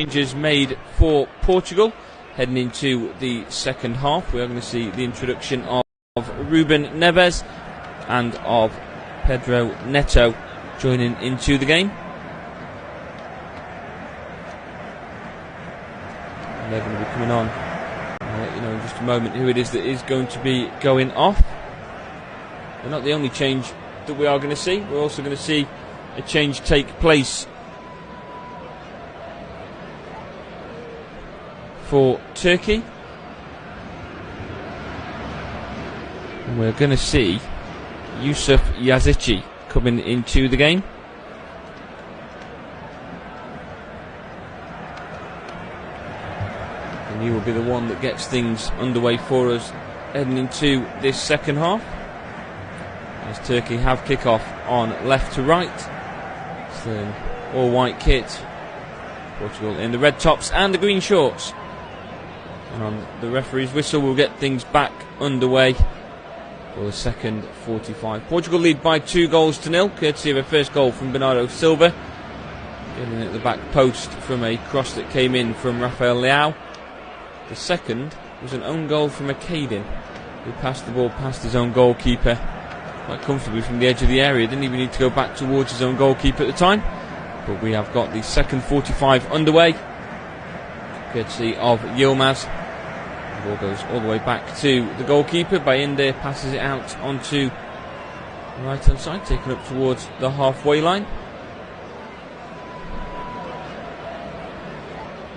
changes made for Portugal. Heading into the second half, we are going to see the introduction of Ruben Neves and of Pedro Neto joining into the game. And they're going to be coming on. I'll let you know in just a moment who it is that is going to be going off. They're not the only change that we are going to see. We're also going to see a change take place for Turkey. And we're going to see Yusuf Yazici coming into the game. And he will be the one that gets things underway for us heading into this second half. As Turkey have kickoff on left to right. It's an all-white kit. Portugal in the red tops and the green shorts. And on the referee's whistle, we'll get things back underway for the second 45. Portugal lead by 2-0, courtesy of a first goal from Bernardo Silva. Getting at the back post from a cross that came in from Rafael Leao. The second was an own goal from Akadin, who passed the ball past his own goalkeeper quite comfortably from the edge of the area. Didn't even need to go back towards his own goalkeeper at the time. But we have got the second 45 underway, courtesy of Yilmaz. The ball goes all the way back to the goalkeeper. Bayinde passes it out onto the right hand side, taken up towards the halfway line.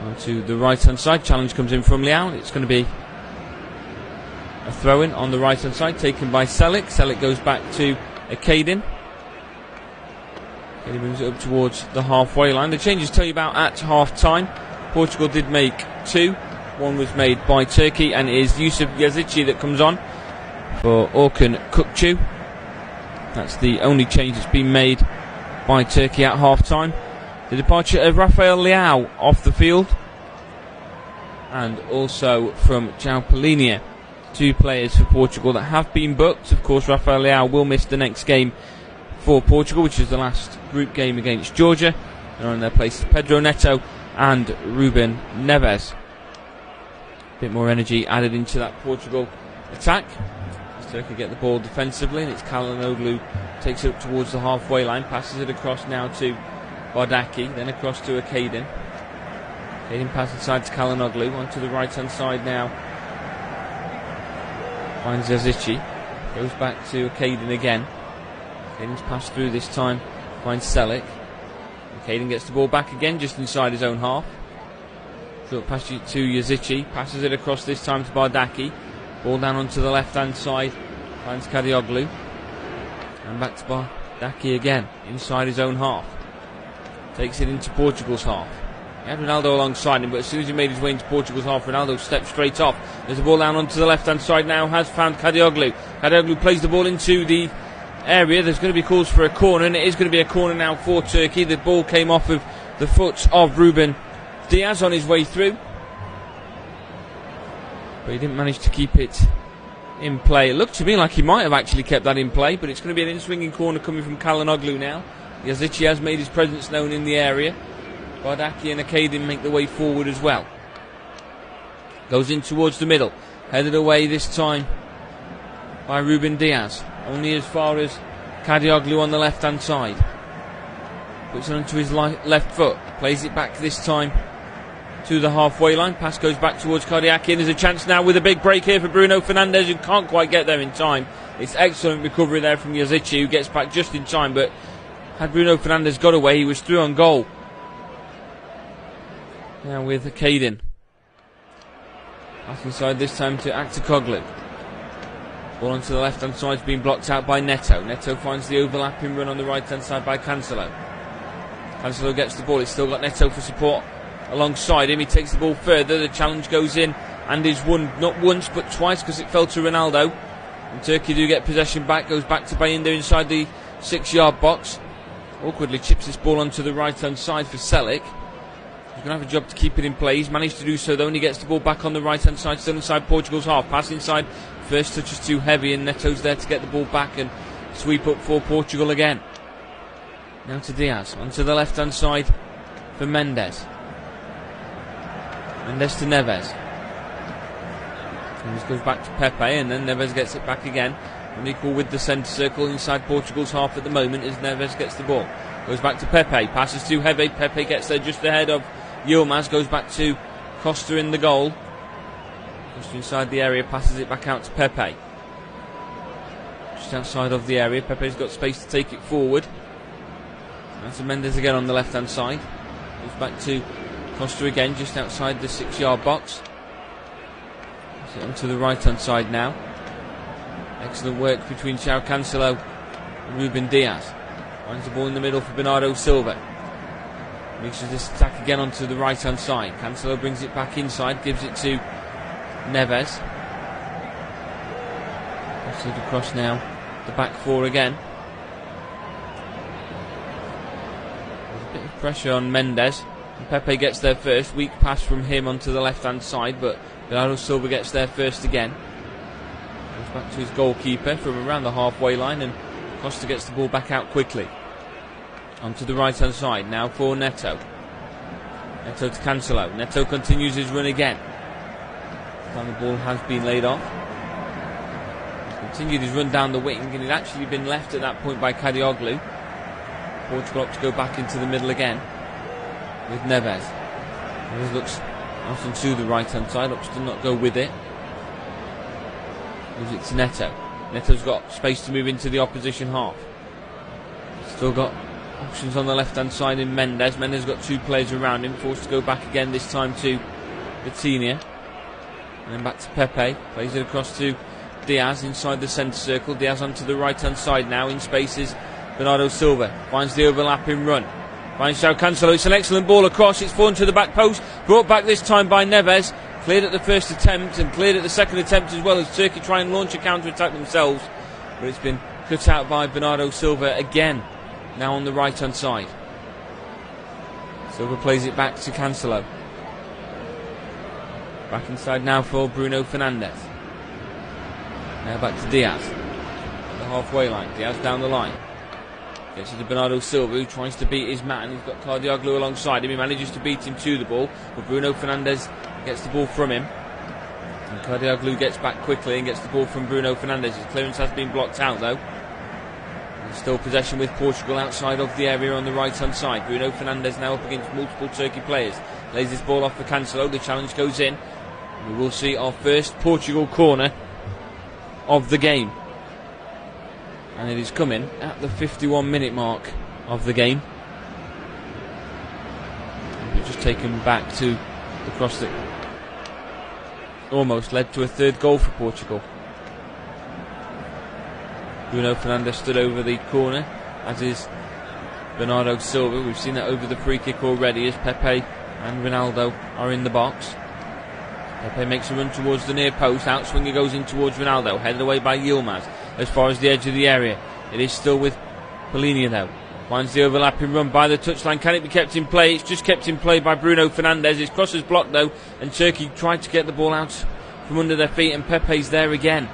Onto the right hand side, challenge comes in from Leao. It's going to be a throw in on the right hand side, taken by Selic. Selic goes back to Akadin. He moves it up towards the halfway line. The changes tell you about at half time. Portugal did make 2. One was made by Turkey, and it is Yusuf Yazici that comes on for Orkun Kukcu. That's the only change that's been made by Turkey at half time. The departure of Rafael Leao off the field, and also from João Palhinha. 2 players for Portugal that have been booked. Of course, Rafael Leao will miss the next game for Portugal, which is the last group game against Georgia. And on their places, Pedro Neto and Ruben Neves. A bit more energy added into that Portugal attack. As Turkey get the ball defensively, and it's Calhanoglu takes it up towards the halfway line, passes it across now to Bardaki, then across to Akadin. Akadin passes inside to Calhanoglu, onto the right hand side now. Finds Yazici, goes back to Akadin again. Akadin's passed through this time, finds Selic. Akadin gets the ball back again, just inside his own half. Short pass to Yazici, passes it across this time to Bardaki. Ball down onto the left hand side, finds Kadioglu. And back to Bardaki again, inside his own half. Takes it into Portugal's half. He had Ronaldo alongside him, but as soon as he made his way into Portugal's half, Ronaldo stepped straight off. There's the ball down onto the left-hand side now, has found Kadioglu. Kadioglu plays the ball into the area. There's going to be calls for a corner, and it is going to be a corner now for Turkey. The ball came off of the foot of Ruben Diaz on his way through, but he didn't manage to keep it in play. It looked to me like he might have actually kept that in play, but it's going to be an in-swinging corner coming from Calhanoglu now. Yazici has made his presence known in the area. Bardaki and Akadin make the way forward as well. Goes in towards the middle. Headed away this time by Ruben Diaz. Only as far as Kadioglu on the left hand side. Puts it onto his left foot. Plays it back this time to the halfway line. Pass goes back towards Cardiaki. There's a chance now with a big break here for Bruno Fernandes, who can't quite get there in time. It's excellent recovery there from Yazici, who gets back just in time, but had Bruno Fernandes got away, he was through on goal. Now with Akadin. Pass inside this time to Aktakoglu. Ball onto the left hand side, being blocked out by Neto. Neto finds the overlapping run on the right hand side by Cancelo. Cancelo gets the ball, it's still got Neto for support alongside him. He takes the ball further, the challenge goes in and is won not once but twice because it fell to Ronaldo. And Turkey do get possession back, goes back to Bayinde inside the 6-yard box. Awkwardly chips this ball onto the right hand side for Selic. He's going to have a job to keep it in play. He's managed to do so though, and he gets the ball back on the right hand side, still inside Portugal's half. Pass inside, first touch is too heavy, and Neto's there to get the ball back and sweep up for Portugal again. Now to Diaz, onto the left hand side for Mendes. Mendes to Neves. Neves goes back to Pepe, and then Neves gets it back again. Unequal with the centre circle inside Portugal's half at the moment as Neves gets the ball. Goes back to Pepe, passes too heavy. Pepe gets there just ahead of Yilmaz. Goes back to Costa in the goal. Just inside the area, passes it back out to Pepe. Just outside of the area, Pepe's got space to take it forward. That's Mendes again on the left hand side. Goes back to Costa again, just outside the 6-yard box. It's onto the right hand side now. Excellent work between João Cancelo and Ruben Diaz. Finds the ball in the middle for Bernardo Silva. Mixes this attack again onto the right hand side. Cancelo brings it back inside, gives it to Neves. Passes it across now. The back four again. There's a bit of pressure on Mendes. And Pepe gets there first. Weak pass from him onto the left hand side, but Bernardo Silva gets there first again. Goes back to his goalkeeper from around the halfway line, and Costa gets the ball back out quickly. Onto the right hand side now for Neto. Neto to Cancelo. Neto continues his run again. Now the ball has been laid off. He's continued his run down the wing, and he'd actually been left at that point by Kadioglu. Portugal up to go back into the middle again with Neves. Neves looks out onto the right hand side, opts to not go with it. Gives it to Neto. Neto's got space to move into the opposition half. Still got options on the left hand side in Mendes. Mendes got two players around him, forced to go back again, this time to Vitinha. And then back to Pepe. Plays it across to Diaz inside the centre circle. Diaz onto the right hand side now. In spaces Bernardo Silva finds the overlapping run. Finds João Cancelo. It's an excellent ball across. It's fallen to the back post. Brought back this time by Neves. Cleared at the first attempt and cleared at the second attempt as well, as Turkey try and launch a counter-attack themselves. But it's been cut out by Bernardo Silva again. Now on the right hand side. Silva plays it back to Cancelo. Back inside now for Bruno Fernandes. Now back to Diaz. At the halfway line. Diaz down the line. Gets it to Bernardo Silva, who tries to beat his man. He's got Kadioglu alongside him. He manages to beat him to the ball, but Bruno Fernandes gets the ball from him. And Kadioglu gets back quickly and gets the ball from Bruno Fernandes. His clearance has been blocked out though. Still possession with Portugal outside of the area on the right hand side. Bruno Fernandes now up against multiple Turkey players. Lays this ball off for Cancelo. The challenge goes in. We will see our first Portugal corner of the game. And it is coming at the 51-minute mark of the game. We've just taken back to the cross that almost led to a third goal for Portugal. Bruno Fernandes stood over the corner, as is Bernardo Silva. We've seen that over the free kick already, as Pepe and Ronaldo are in the box. Pepe makes a run towards the near post. Outswinger goes in towards Ronaldo, headed away by Yilmaz as far as the edge of the area. It is still with Polina though. Finds the overlapping run by the touchline. Can it be kept in play? It's just kept in play by Bruno Fernandes. His cross is blocked though, and Turkey tried to get the ball out from under their feet, and Pepe's there again.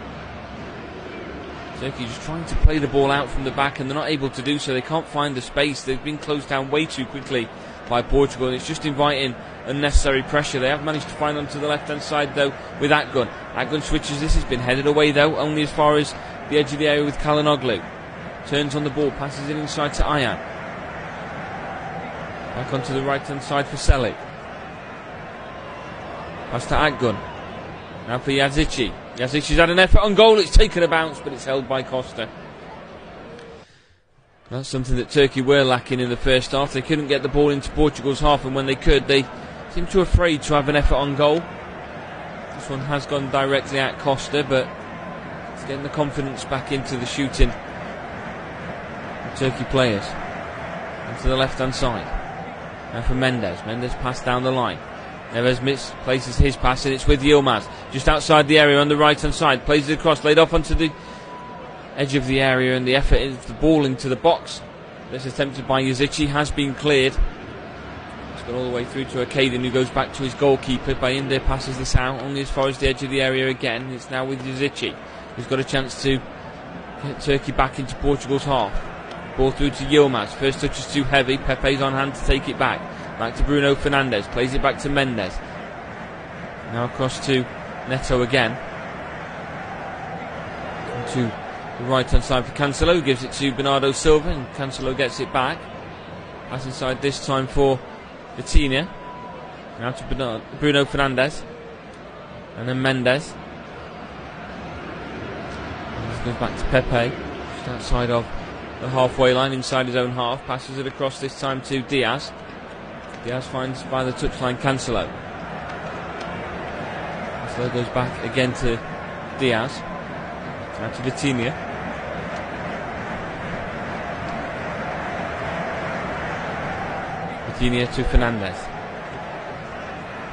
Turkey just trying to play the ball out from the back, and they're not able to do so. They can't find the space. They've been closed down way too quickly by Portugal, and it's just inviting unnecessary pressure. They have managed to find onto the left hand side though with Akgun. Akgun switches this. It's been headed away though, only as far as the edge of the area with Calhanoglu. Turns on the ball, passes it inside to Ayan. Back onto the right hand side for Selic. Pass to Akgun. Now for Yazici. Yazici's had an effort on goal. It's taken a bounce, but it's held by Costa. That's something that Turkey were lacking in the first half. They couldn't get the ball into Portugal's half, and when they could, they seemed too afraid to have an effort on goal. This one has gone directly at Costa, but it's getting the confidence back into the shooting. The Turkey players. And to the left hand side. Now for Mendes. Mendes passed down the line. Neves misplaces his pass, and it's with Yilmaz. Just outside the area on the right hand side. Plays it across, laid off onto the edge of the area, and the effort is the ball into the box. This attempted by Yazici has been cleared. It's gone all the way through to Akaden, who goes back to his goalkeeper. Bayinde passes this out only as far as the edge of the area again. It's now with Yazici, who's got a chance to get Turkey back into Portugal's half. Ball through to Yilmaz. First touch is too heavy. Pepe's on hand to take it back. Back to Bruno Fernandes. Plays it back to Mendes. Now across to Neto again. To the right hand side for Cancelo, gives it to Bernardo Silva, and Cancelo gets it back. Pass inside this time for Vitinha. Now to Bruno Fernandes. And then Mendes. And this goes back to Pepe, just outside of the halfway line, inside his own half. Passes it across this time to Diaz. Diaz finds by the touchline Cancelo. Cancelo goes back again to Diaz. Now to Vitinha. Vitinha to Fernandes.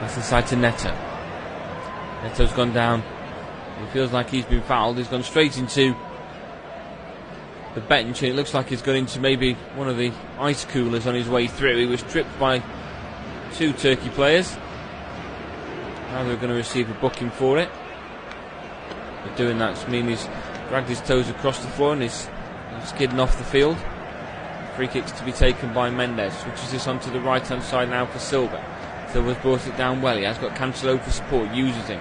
Pass inside to Neto. Neto's gone down. He feels like he's been fouled. He's gone straight into the bench, and it looks like he's gone into maybe one of the ice coolers on his way through. He was tripped by 2 Turkey players. Now they're going to receive a booking for it. But doing that means he's dragged his toes across the floor and he's skidding off the field. Free kicks to be taken by Mendes. Switches this onto the right hand side now for Silva. Silva's brought it down well. He has got Cancelo for support, uses him.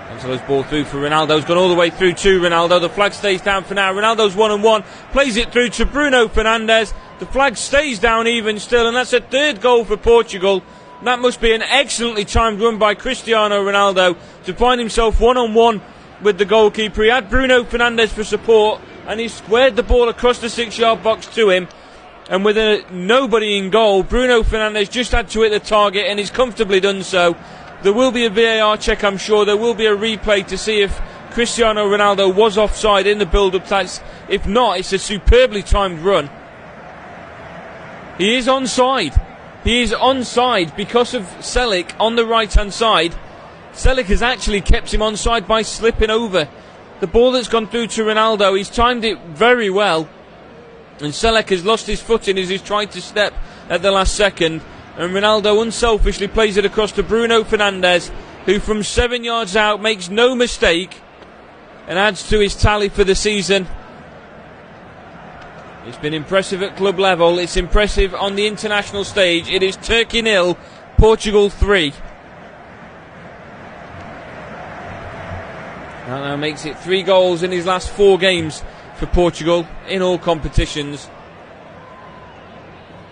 Cancelo's ball through for Ronaldo's gone all the way through to Ronaldo. The flag stays down for now. Ronaldo's 1-on-1. Plays it through to Bruno Fernandes. The flag stays down even still, and that's a 3rd goal for Portugal. That must be an excellently timed run by Cristiano Ronaldo to find himself 1-on-1 with the goalkeeper. He had Bruno Fernandes for support, and he squared the ball across the 6-yard box to him. And with nobody in goal, Bruno Fernandes just had to hit the target, and he's comfortably done so. There will be a VAR check, I'm sure. There will be a replay to see if Cristiano Ronaldo was offside in the build-up. If not, it's a superbly timed run. He is onside. He is onside because of Selic on the right-hand side. Selic has actually kept him onside by slipping over. The ball that's gone through to Ronaldo, he's timed it very well. And Selic has lost his footing as he's tried to step at the last second. And Ronaldo unselfishly plays it across to Bruno Fernandes, who from 7 yards out makes no mistake and adds to his tally for the season. It's been impressive at club level. It's impressive on the international stage. It is Turkey 0, Portugal 3. That now makes it 3 goals in his last 4 games for Portugal in all competitions.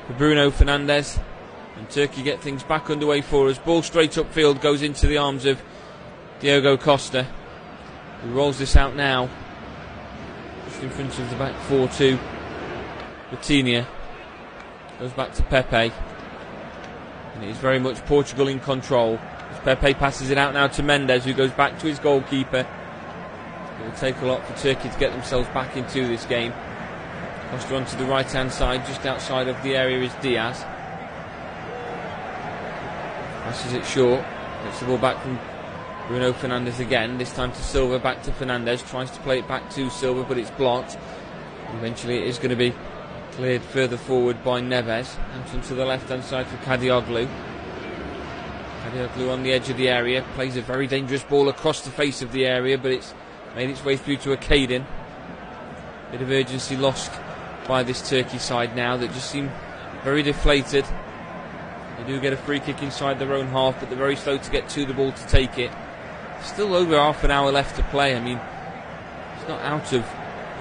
For Bruno Fernandes. And Turkey get things back underway for us. Ball straight upfield goes into the arms of Diogo Costa, who rolls this out now. Just in front of the back 4-2. Vitinha goes back to Pepe. And it is very much Portugal in control. As Pepe passes it out now to Mendes, who goes back to his goalkeeper. It will take a lot for Turkey to get themselves back into this game. Costa onto the right hand side, just outside of the area is Diaz. Passes it short. Gets the ball back from Bruno Fernandes again. This time to Silva, back to Fernandes. Tries to play it back to Silva, but it's blocked. Eventually it is going to be cleared further forward by Neves. Out onto the left hand side for Kadioglu. Kadioglu on the edge of the area. Plays a very dangerous ball across the face of the area, but it's made its way through to Akadin. Bit of urgency lost by this Turkey side now that just seem very deflated. They do get a free kick inside their own half, but they're very slow to get to the ball to take it. Still over half an hour left to play. I mean, it's not out of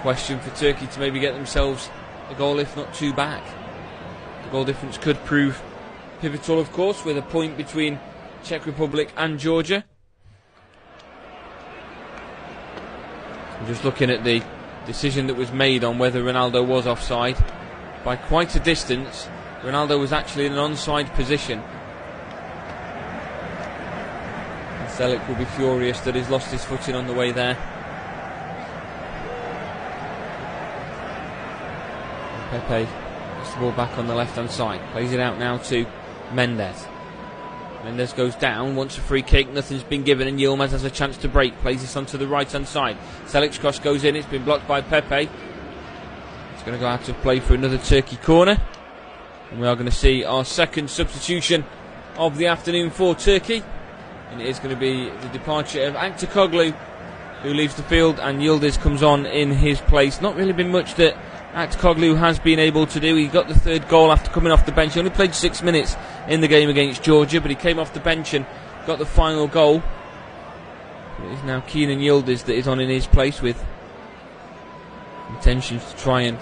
question for Turkey to maybe get themselves a goal, if not 2 back. The goal difference could prove pivotal, of course, with a point between Czech Republic and Georgia. I'm just looking at the decision that was made on whether Ronaldo was offside. By quite a distance, Ronaldo was actually in an onside position. And Selic will be furious that he's lost his footing on the way there. And Pepe gets the ball back on the left hand side. Plays it out now to Mendes. Mendes goes down, wants a free kick, nothing's been given, and Yilmaz has a chance to break. Plays this onto the right hand side. Selic's cross goes in, it's been blocked by Pepe. It's going to go out of play for another Turkey corner. And we are going to see our second substitution of the afternoon for Turkey. And it is going to be the departure of Aktürkoğlu, who leaves the field, and Yildiz comes on in his place. Not really been much that Aktürkoğlu has been able to do. He got the 3rd goal after coming off the bench. He only played 6 minutes in the game against Georgia, but he came off the bench and got the final goal. But it is now Keenan Yildiz that is on in his place with intentions to try and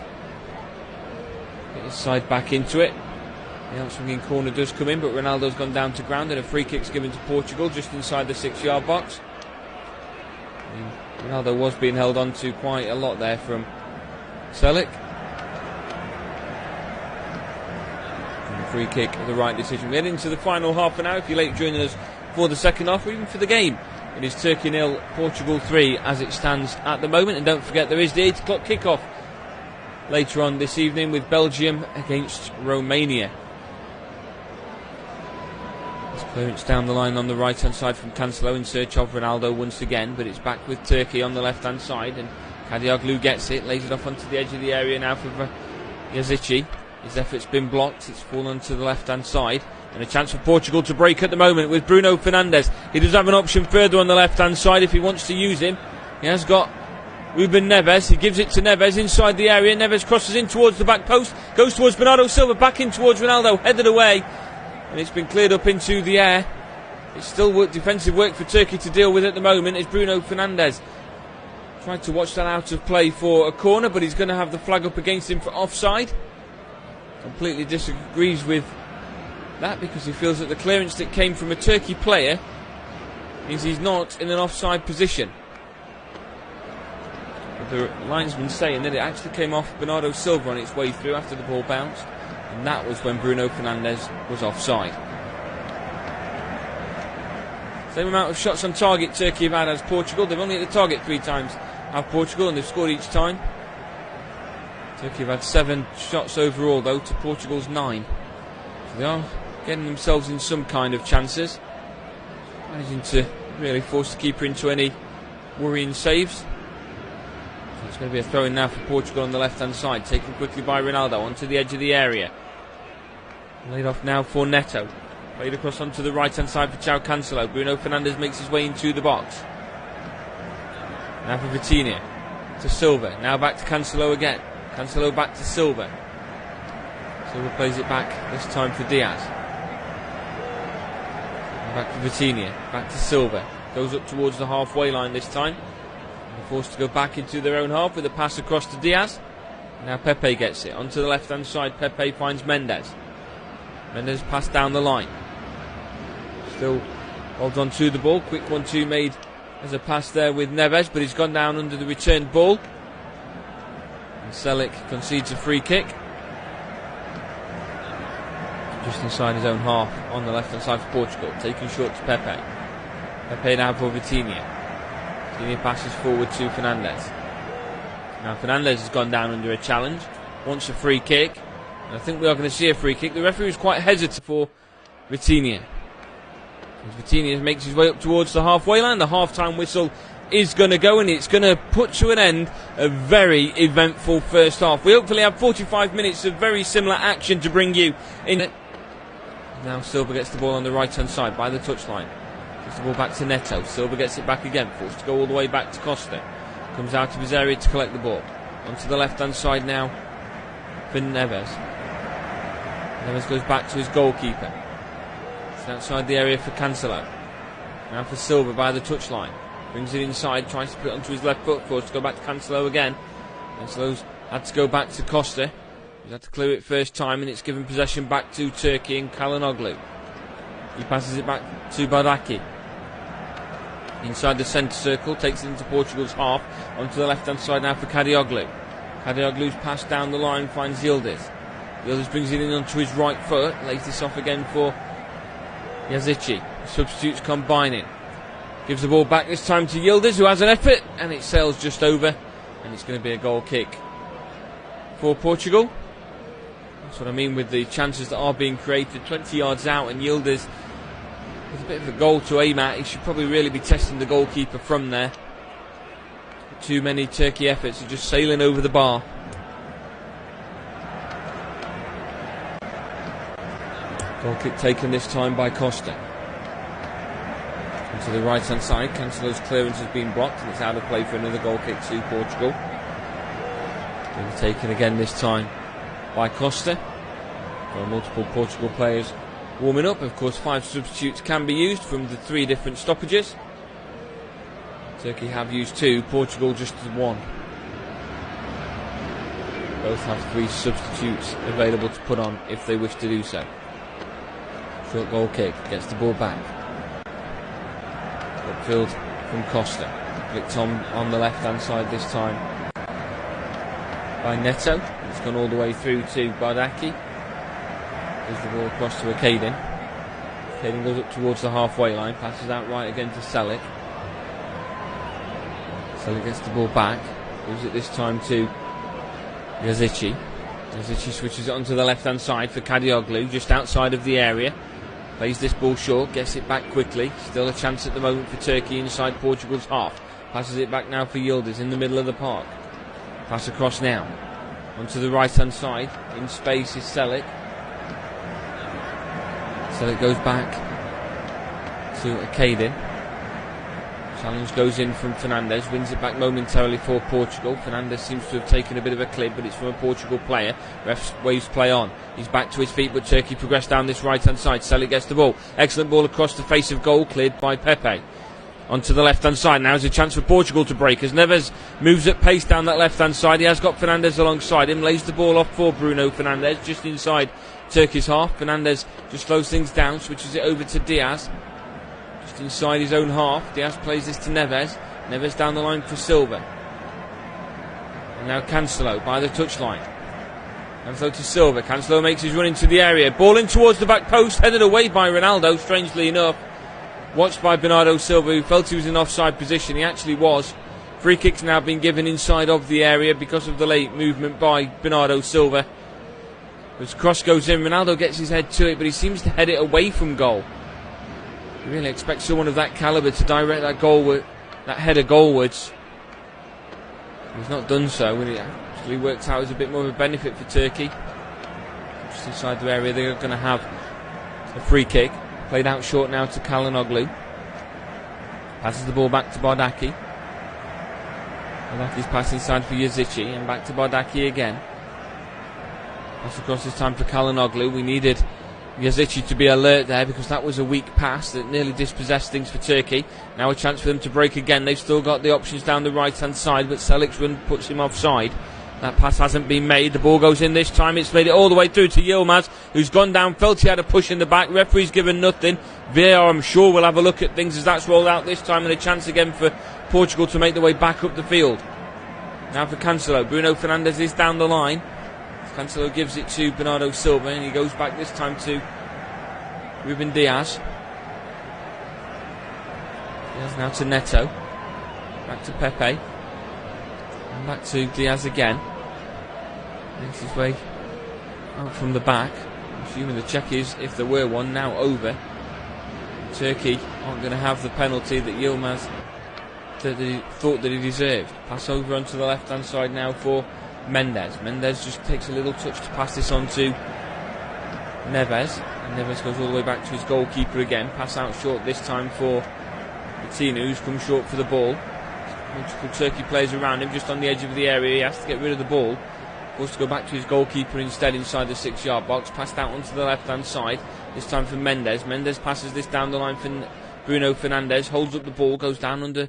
get his side back into it. The outswinging corner does come in, but Ronaldo's gone down to ground and a free kick's given to Portugal just inside the 6-yard box. Ronaldo was being held on to quite a lot there from Selic. And the free kick, the right decision. We head into the final half an hour. If you're late joining us for the second half or even for the game, it is Turkey 0, Portugal 3 as it stands at the moment. And don't forget there is the 8 o'clock kickoff later on this evening with Belgium against Romania. Clearance down the line on the right hand side from Cancelo in search of Ronaldo once again, but it's back with Turkey on the left hand side, and Kadioglu gets it, lays it off onto the edge of the area now for Yazici. His effort's been blocked, it's fallen to the left hand side, and a chance for Portugal to break at the moment with Bruno Fernandes. He does have an option further on the left hand side if he wants to use him. He has got Ruben Neves, he gives it to Neves inside the area. Neves crosses in towards the back post, goes towards Bernardo Silva, back in towards Ronaldo, headed away. And it's been cleared up into the air. It's still defensive work for Turkey to deal with at the moment. It's Bruno Fernandes. Tried to watch that out of play for a corner, but he's going to have the flag up against him for offside. Completely disagrees with that because he feels that the clearance that came from a Turkey player means he's not in an offside position. But the linesman saying that it actually came off Bernardo Silva on its way through after the ball bounced. And that was when Bruno Fernandes was offside. Same amount of shots on target Turkey have had as Portugal. They've only hit the target 3 times, have Portugal, and they've scored each time. Turkey have had 7 shots overall, though, to Portugal's 9. So they are getting themselves in some kind of chances. Managing to really force the keeper into any worrying saves. So it's going to be a throw-in now for Portugal on the left-hand side, taken quickly by Ronaldo onto the edge of the area. Laid off now for Neto. Played across onto the right-hand side for João Cancelo. Bruno Fernandes makes his way into the box. Now for Vitinha. To Silva. Now back to Cancelo again. Cancelo back to Silva. Silva plays it back, this time for Diaz. Back to Vitinha. Back to Silva. Goes up towards the halfway line this time. They're forced to go back into their own half with a pass across to Diaz. Now Pepe gets it. Onto the left-hand side. Pepe finds Mendes. Mendes passed down the line. Still holds on to the ball. Quick 1-2 made as a pass there with Neves, but he's gone down under the returned ball. And Selic concedes a free kick. Just inside his own half on the left hand side for Portugal. Taken short to Pepe. Pepe now for Vitinha. Vitinha passes forward to Fernandes. Now Fernandes has gone down under a challenge. Wants a free kick. And I think we are going to see a free kick. The referee was quite hesitant for Vitinha. As Vitinha makes his way up towards the halfway line, the half-time whistle is going to go, and it's going to put to an end a very eventful first half. We hopefully have 45 minutes of very similar action to bring you in. Now Silva gets the ball on the right-hand side by the touchline. Gets the ball back to Neto. Silva gets it back again, forced to go all the way back to Costa. Comes out of his area to collect the ball. Onto the left-hand side now for Neves. Neves goes back to his goalkeeper. It's outside the area for Cancelo. Now for Silva by the touchline. Brings it inside, tries to put it onto his left foot, forced to go back to Cancelo again. Cancelo's had to go back to Costa. He's had to clear it first time, and it's given possession back to Turkey and Çalhanoğlu. He passes it back to Baraki. Inside the centre circle, takes it into Portugal's half. Onto the left hand side now for Kadioglu. Kadioglu's pass down the line, finds Yildiz. Yildiz brings it in onto his right foot, lays this off again for Yazici. Substitutes combining. Gives the ball back this time to Yildiz, who has an effort, and it sails just over, and it's going to be a goal kick for Portugal. That's what I mean with the chances that are being created. 20 yards out, and Yildiz with a bit of a goal to aim at. He should probably really be testing the goalkeeper from there. Too many Turkey efforts are just sailing over the bar. Goal kick taken this time by Costa. To the right hand side, Cancelo's clearance has been blocked, and it's out of play for another goal kick to Portugal. Being taken again this time by Costa. There are multiple Portugal players warming up. Of course, 5 substitutes can be used from the 3 different stoppages. Turkey have used 2, Portugal just 1. Both have 3 substitutes available to put on if they wish to do so. Short goal kick, gets the ball back. Upfield from Costa. Flicked on the left hand side this time by Neto. It's gone all the way through to Bardaki. Gives the ball across to Caden. Caden goes up towards the halfway line, passes out right again to Selic. Selic gets the ball back, gives it this time to Yazici. Yazici switches it onto the left hand side for Kadioglu, just outside of the area. Plays this ball short, gets it back quickly. Still a chance at the moment for Turkey inside Portugal's half. Passes it back now for Yildiz in the middle of the park. Pass across now. Onto the right hand side. In space is Selic. Selic goes back to Caden. Challenge goes in from Fernandes. Wins it back momentarily for Portugal. Fernandes seems to have taken a bit of a clip, but it's from a Portugal player. Ref waves play on. He's back to his feet, but Turkey progress down this right hand side. Selic gets the ball. Excellent ball across the face of goal, cleared by Pepe. Onto the left-hand side. Now's a chance for Portugal to break as Neves moves at pace down that left-hand side. He has got Fernandes alongside him. Lays the ball off for Bruno Fernandes just inside Turkey's half. Fernandes just slows things down, switches it over to Diaz. Just inside his own half. Diaz plays this to Neves. Neves down the line for Silva. And now Cancelo by the touchline. Cancelo to Silva. Cancelo makes his run into the area. Ball in towards the back post. Headed away by Ronaldo, strangely enough. Watched by Bernardo Silva, who felt he was in offside position. He actually was. Free kick's now been given inside of the area because of the late movement by Bernardo Silva. As cross goes in, Ronaldo gets his head to it, but he seems to head it away from goal. You really expect someone of that calibre to direct that header goalwards. He's not done so, and it actually works out as a bit more of a benefit for Turkey. Just inside the area, they're going to have a free kick. Played out short now to Kalanoglu. Passes the ball back to Bardaki. Bardaki's pass inside for Yazici, and back to Bardaki again. Pass across this time for Kalanoglu. We needed Yazici to be alert there because that was a weak pass that nearly dispossessed things for Turkey. Now a chance for them to break again. They've still got the options down the right hand side, but Selic's run puts him offside. That pass hasn't been made. The ball goes in this time. It's made it all the way through to Yilmaz, who's gone down. Felt he had a push in the back. Referee's given nothing. VAR, I'm sure, will have a look at things as that's rolled out this time, and a chance again for Portugal to make their way back up the field. Now for Cancelo. Bruno Fernandes is down the line. Cancelo gives it to Bernardo Silva, and he goes back this time to Ruben Diaz. Diaz now to Neto. Back to Pepe. And back to Diaz again. Makes his way out from the back. Assuming the check is, if there were one, now over. Turkey aren't going to have the penalty that Yilmaz thought that he deserved. Pass over onto the left hand side now for Mendes. Mendes just takes a little touch to pass this on to Neves. And Neves goes all the way back to his goalkeeper again. Pass out short this time for Coutinho, who's come short for the ball. Multiple Turkey players around him just on the edge of the area. He has to get rid of the ball. Forced to go back to his goalkeeper instead inside the 6-yard box. Passed out onto the left hand side. This time for Mendes. Mendes passes this down the line for Bruno Fernandes. Holds up the ball. Goes down under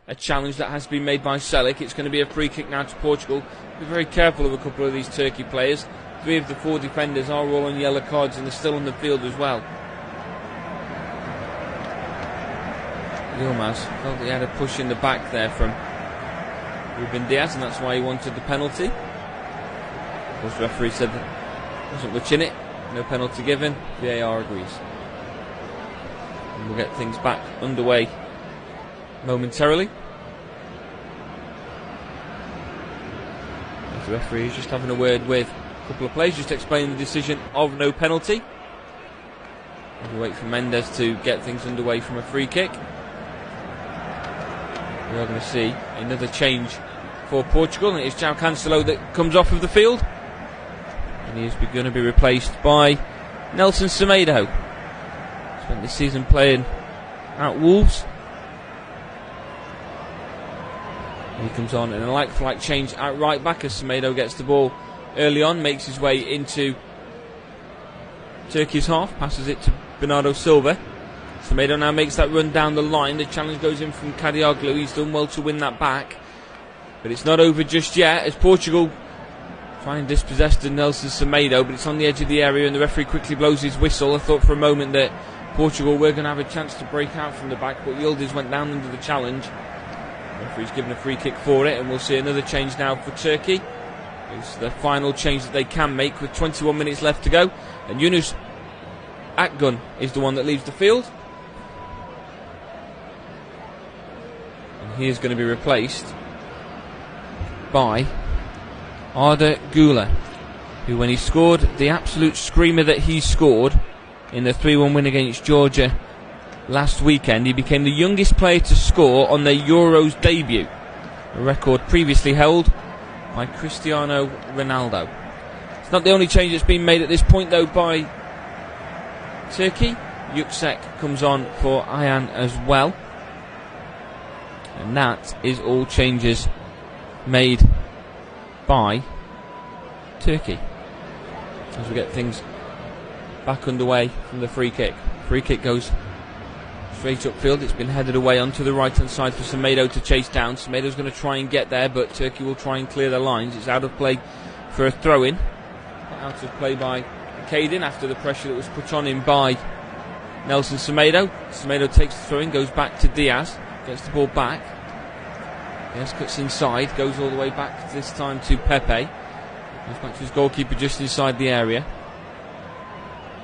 a challenge that has been made by Selic. It's going to be a free kick now to Portugal. Be very careful of a couple of these Turkey players. 3 of the 4 defenders are all on yellow cards and they're still on the field as well. Yilmaz felt he had a push in the back there from Ruben Diaz, and that's why he wanted the penalty. Of course, the referee said there wasn't much in it. No penalty given. VAR agrees. And we'll get things back underway momentarily. The referee is just having a word with a couple of players, just explaining the decision of no penalty. We'll wait for Mendes to get things underway from a free kick. We are going to see another change for Portugal, and it's João Cancelo that comes off of the field, and he is going to be replaced by Nelson Semedo. Spent this season playing at Wolves. He comes on in a like-for-like change at right back as Semedo gets the ball early on, makes his way into Turkey's half, passes it to Bernardo Silva. Semedo now makes that run down the line. The challenge goes in from Kadioglu. He's done well to win that back, but it's not over just yet as Portugal try and dispossess to Nelson Semedo, but it's on the edge of the area and the referee quickly blows his whistle. I thought for a moment that Portugal were going to have a chance to break out from the back, but Yildiz went down under the challenge. The referee's given a free kick for it, and we'll see another change now for Turkey. It's the final change that they can make with 21 minutes left to go, and Yunus Akgun is the one that leaves the field. And he is going to be replaced by Arda Güler, who, when he scored the absolute screamer that he scored in the 3-1 win against Georgia last weekend, he became the youngest player to score on their Euros debut, a record previously held by Cristiano Ronaldo. It's not the only change that's been made at this point though by Turkey. Yüksek comes on for Ayhan as well, and that is all changes made by Turkey as we get things back underway from the free kick. Free kick goes straight upfield. It's been headed away onto the right hand side for Semedo to chase down. Semedo's going to try and get there, but Turkey will try and clear the lines. It's out of play for a throw in. Out of play by Caden after the pressure that was put on him by Nelson Semedo. Semedo takes the throw in, goes back to Diaz, gets the ball back. Diaz cuts inside, goes all the way back this time to Pepe. Goes back to his goalkeeper just inside the area.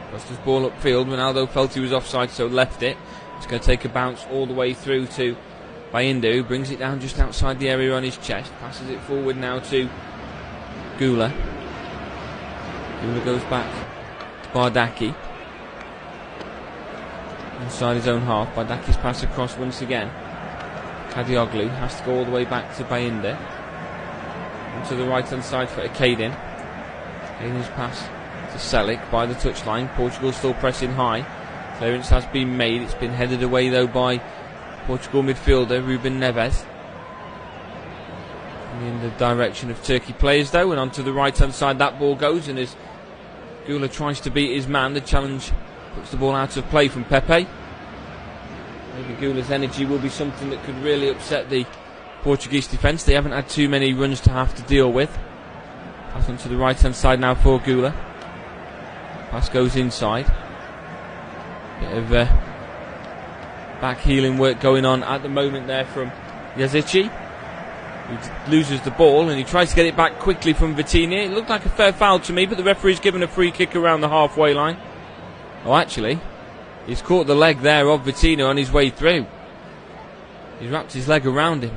Crossed his ball upfield. Ronaldo felt he was offside, so left it. It's going to take a bounce all the way through to Bayindu, who brings it down just outside the area on his chest. Passes it forward now to Güler. Güler goes back to Bardaki. Inside his own half. Bardaki's pass across once again. Kadioglu has to go all the way back to Bayindu. To the right hand side for Caden. Caden's pass to Selic by the touchline. Portugal still pressing high. Clearance has been made. It's been headed away though by Portugal midfielder Ruben Neves. In the direction of Turkey players though, and onto the right hand side that ball goes, and as Güler tries to beat his man, the challenge puts the ball out of play from Pepe. Maybe Güler's energy will be something that could really upset the Portuguese defence. They haven't had too many runs to have to deal with. Pass on to the right hand side now for Güler. Pass goes inside. Bit of back heeling work going on at the moment there from Yazici, who loses the ball and he tries to get it back quickly from Vitinha. It looked like a fair foul to me, but the referee's given a free kick around the halfway line. Oh, actually, he's caught the leg there of Vitinha on his way through. He's wrapped his leg around him.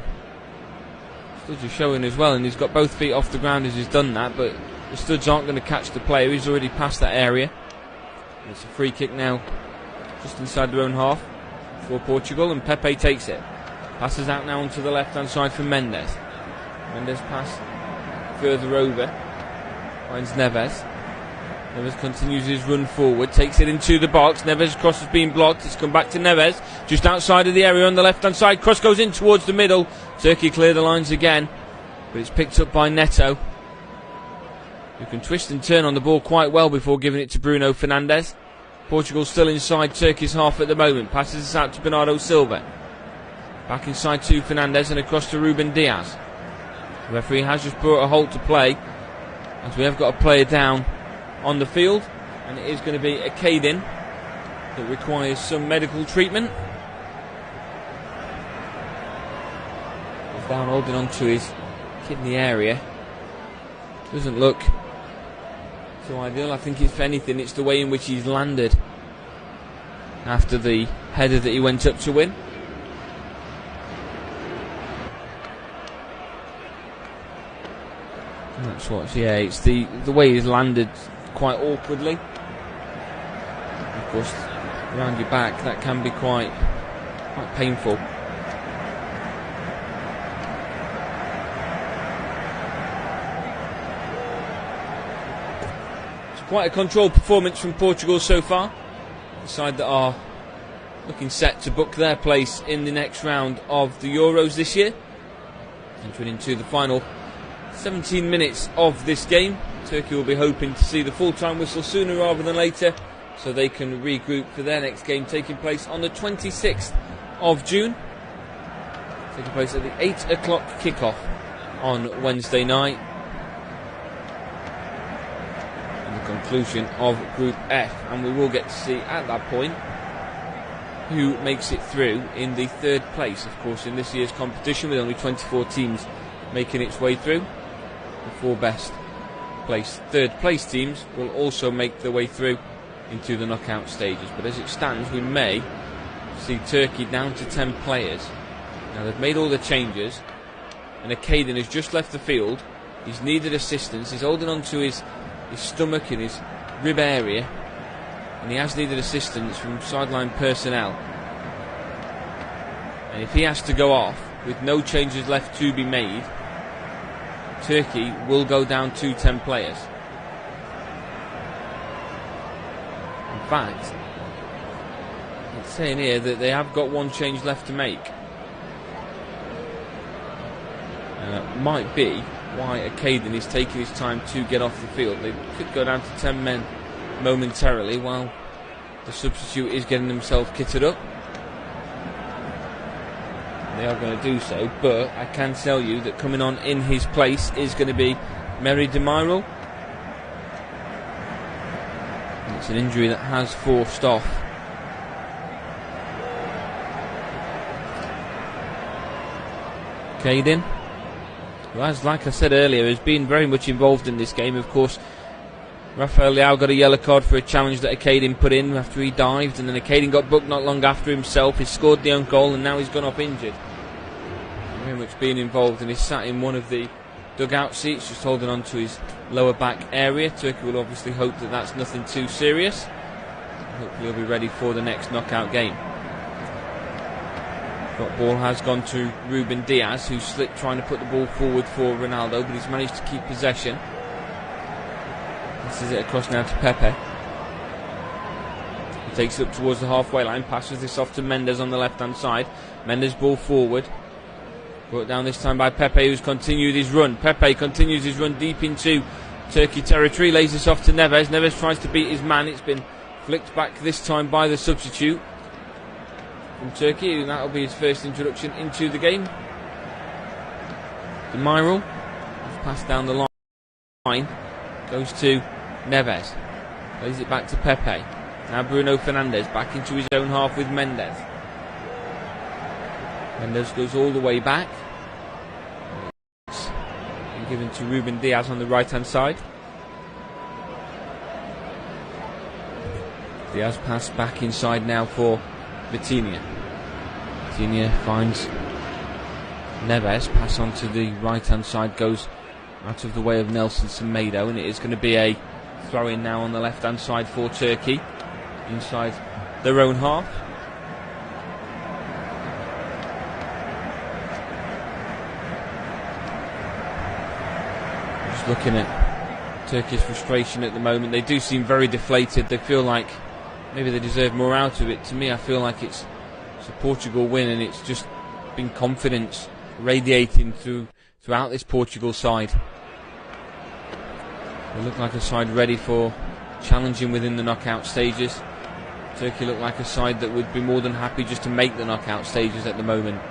Studs are showing as well, and he's got both feet off the ground as he's done that, but the studs aren't going to catch the player. He's already past that area. And it's a free kick now just inside their own half for Portugal, and Pepe takes it. Passes out now onto the left hand side for Mendes. Mendes pass further over, finds Neves. Neves continues his run forward, takes it into the box. Neves' cross has been blocked. It's come back to Neves, just outside of the area on the left hand side. Cross goes in towards the middle. Turkey clear the lines again, but it's picked up by Neto, who can twist and turn on the ball quite well before giving it to Bruno Fernandes. Portugal still inside Turkey's half at the moment. Passes this out to Bernardo Silva. Back inside to Fernandes and across to Ruben Diaz. The referee has just brought a halt to play, as we have got a player down on the field, and it is going to be a Caden that requires some medical treatment. He's down holding on to his kidney area. Doesn't look so ideal. I think if anything it's the way in which he's landed after the header that he went up to win. And that's what, yeah, it's the way he's landed quite awkwardly. Of course, around your back that can be quite painful. Quite a controlled performance from Portugal so far. The side that are looking set to book their place in the next round of the Euros this year. Entering into the final 17 minutes of this game. Turkey will be hoping to see the full-time whistle sooner rather than later so they can regroup for their next game taking place on the 26th of June. Taking place at the 8 o'clock kickoff on Wednesday night. And the conclusion of Group F. And we will get to see at that point who makes it through in the third place, of course, in this year's competition, with only 24 teams making its way through. The 4 best placed third place teams will also make their way through into the knockout stages. But as it stands, we may see Turkey down to 10 players. Now they've made all the changes, and Akaden has just left the field. He's needed assistance. He's holding on to his stomach and his rib area, and he has needed assistance from sideline personnel. And if he has to go off with no changes left to be made, Turkey will go down to 10 players. In fact, it's saying here that they have got 1 change left to make. Might be why Akaden is taking his time to get off the field. They could go down to 10 men momentarily while the substitute is getting himself kitted up. They are going to do so, but I can tell you that coming on in his place is going to be Meri Demiral. It's an injury that has forced off Akaden, who, as like I said earlier, has been very much involved in this game. Of course, Rafael Leao got a yellow card for a challenge that Akaden put in after he dived, and then Akaden got booked not long after himself. He scored the own goal, and now he's gone off injured. Very much being involved, and he's sat in one of the dugout seats, just holding on to his lower back area. Turkey will obviously hope that that's nothing too serious. Hopefully he'll be ready for the next knockout game. That ball has gone to Ruben Diaz, who slipped trying to put the ball forward for Ronaldo, but he's managed to keep possession. This is it across now to Pepe. He takes it up towards the halfway line, passes this off to Mendes on the left hand side. Mendes ball forward, brought down this time by Pepe, who's continued his run. Pepe continues his run deep into Turkey territory, lays this off to Neves. Neves tries to beat his man. It's been flicked back this time by the substitute from Turkey, and that'll be his first introduction into the game. Demiral has passed down the line, goes to Neves, plays it back to Pepe. Now Bruno Fernandes back into his own half with Mendes. Mendes goes all the way back, and given to Ruben Diaz on the right hand side. Diaz pass back inside now for Vitinha. Vitinha finds Neves, pass on to the right hand side, goes out of the way of Nelson Semedo, and it is going to be a throw in now on the left hand side for Turkey, inside their own half. Just looking at Turkey's frustration at the moment, they do seem very deflated. They feel like maybe they deserve more out of it. To me, I feel like it's a Portugal win, and it's just been confidence radiating throughout this Portugal side. They look like a side ready for challenging within the knockout stages. Turkey look like a side that would be more than happy just to make the knockout stages at the moment.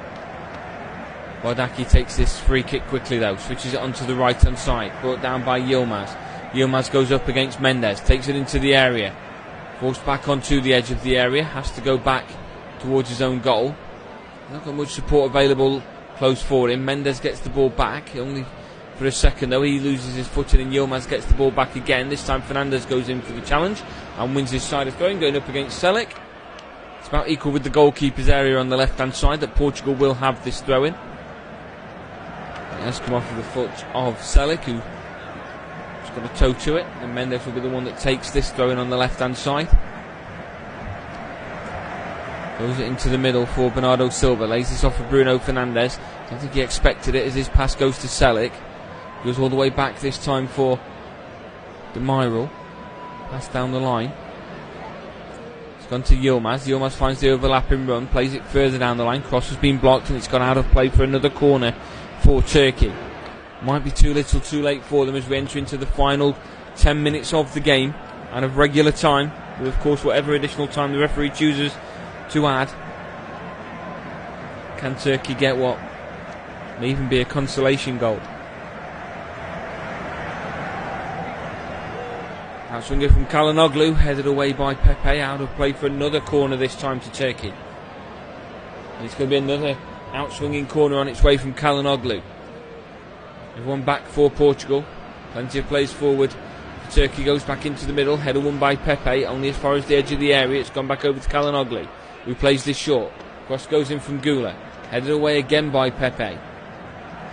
Bardaki takes this free kick quickly though, switches it onto the right hand side, brought down by Yilmaz. Yilmaz goes up against Mendes, takes it into the area, forced back onto the edge of the area, has to go back towards his own goal. Not got much support available close for him. Mendes gets the ball back, only for a second though. He loses his footing and Yilmaz gets the ball back again. This time Fernandes goes in for the challenge and wins his side of going up against Selic. It's about equal with the goalkeeper's area on the left hand side that Portugal will have this throw in. It has come off of the foot of Selic, who has got a toe to it, and Mendes will be the one that takes this throw in on the left hand side. Goes it into the middle for Bernardo Silva, lays this off for Bruno Fernandes. Don't think he expected it as his pass goes to Selic. Goes all the way back this time for Demiral. Pass down the line. It's gone to Yilmaz. Yilmaz finds the overlapping run, plays it further down the line. Cross has been blocked and it's gone out of play for another corner for Turkey. Might be too little too late for them as we enter into the final 10 minutes of the game and of regular time. with, of course, whatever additional time the referee chooses to add. Can Turkey get what may even be a consolation goal? Outswinger from Çalhanoğlu, headed away by Pepe, out of play for another corner this time to Turkey. And it's going to be another outswinging corner on its way from Çalhanoğlu. Everyone back for Portugal. Plenty of plays forward. Turkey goes back into the middle, header won by Pepe, only as far as the edge of the area. It's gone back over to Çalhanoğlu, who plays this short. Cross goes in from Gula, headed away again by Pepe.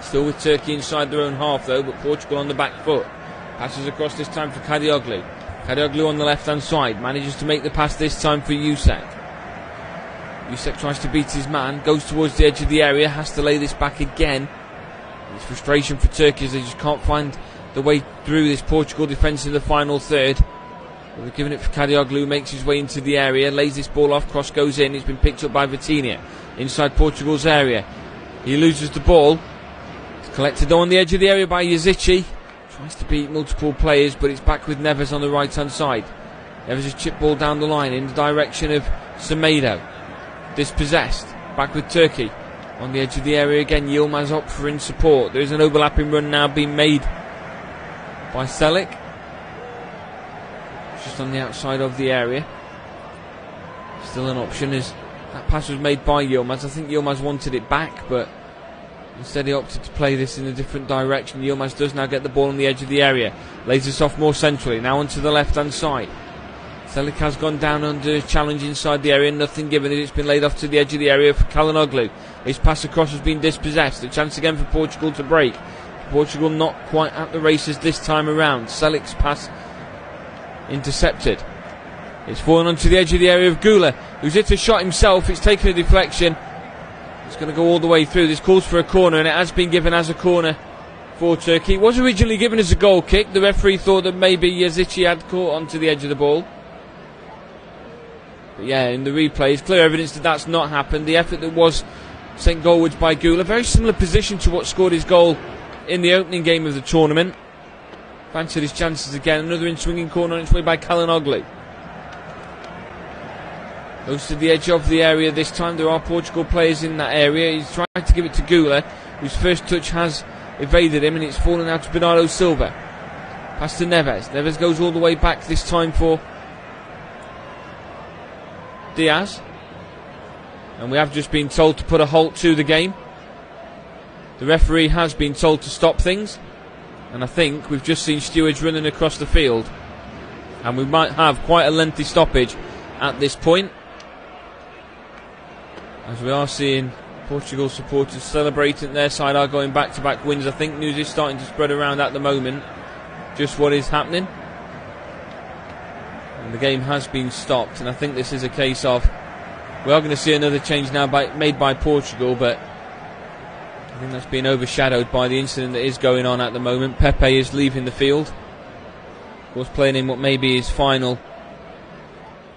Still with Turkey inside their own half though, but Portugal on the back foot. Passes across this time for Çalhanoğlu. Çalhanoğlu on the left hand side, manages to make the pass this time for Yusek. Yusek tries to beat his man, goes towards the edge of the area, has to lay this back again. It's frustration for Turkey as they just can't find the way through this Portugal defence in the final third. But they've given it for Çalhanoğlu, who makes his way into the area, lays this ball off, cross goes in, it's been picked up by Vitinha inside Portugal's area. He loses the ball. It's collected on the edge of the area by Yazici. Tries to beat multiple players, but it's back with Neves on the right hand side. Neves' chip ball down the line in the direction of Semedo. Dispossessed, back with Turkey on the edge of the area again. Yilmaz up for in support. There is an overlapping run now being made by Selik, just on the outside of the area. Still an option as that pass was made by Yilmaz. I think Yilmaz wanted it back, but instead he opted to play this in a different direction. Yilmaz does now get the ball on the edge of the area, lays this off more centrally, now onto the left hand side. Selik has gone down under challenge inside the area, nothing given as it's been laid off to the edge of the area for Çalhanoğlu. His pass across has been dispossessed. A chance again for Portugal to break. Portugal not quite at the races this time around. Selik's pass intercepted. It's fallen onto the edge of the area of Gula, who's hit a shot himself. It's taken a deflection. It's going to go all the way through. This calls for a corner, and it has been given as a corner for Turkey. It was originally given as a goal kick. The referee thought that maybe Yazici had caught onto the edge of the ball. But yeah, in the replay, it's clear evidence that that's not happened. The effort that was sent goalwards by Gula, very similar position to what scored his goal in the opening game of the tournament. Fancied his chances again. Another in-swinging corner on its way by Çalhanoğlu. Goes to the edge of the area this time. There are Portugal players in that area. He's trying to give it to Gula, whose first touch has evaded him, and it's fallen out to Bernardo Silva. Pass to Neves. Neves goes all the way back this time for Diaz. And we have just been told to put a halt to the game. The referee has been told to stop things, and I think we've just seen stewards running across the field, and we might have quite a lengthy stoppage at this point, as we are seeing Portugal supporters celebrating. Their side are going back-to-back wins. I think news is starting to spread around at the moment just what is happening, and the game has been stopped. And I think this is a case of we are going to see another change now made by Portugal, but I think that's been overshadowed by the incident that is going on at the moment. Pepe is leaving the field, of course playing in what may be his final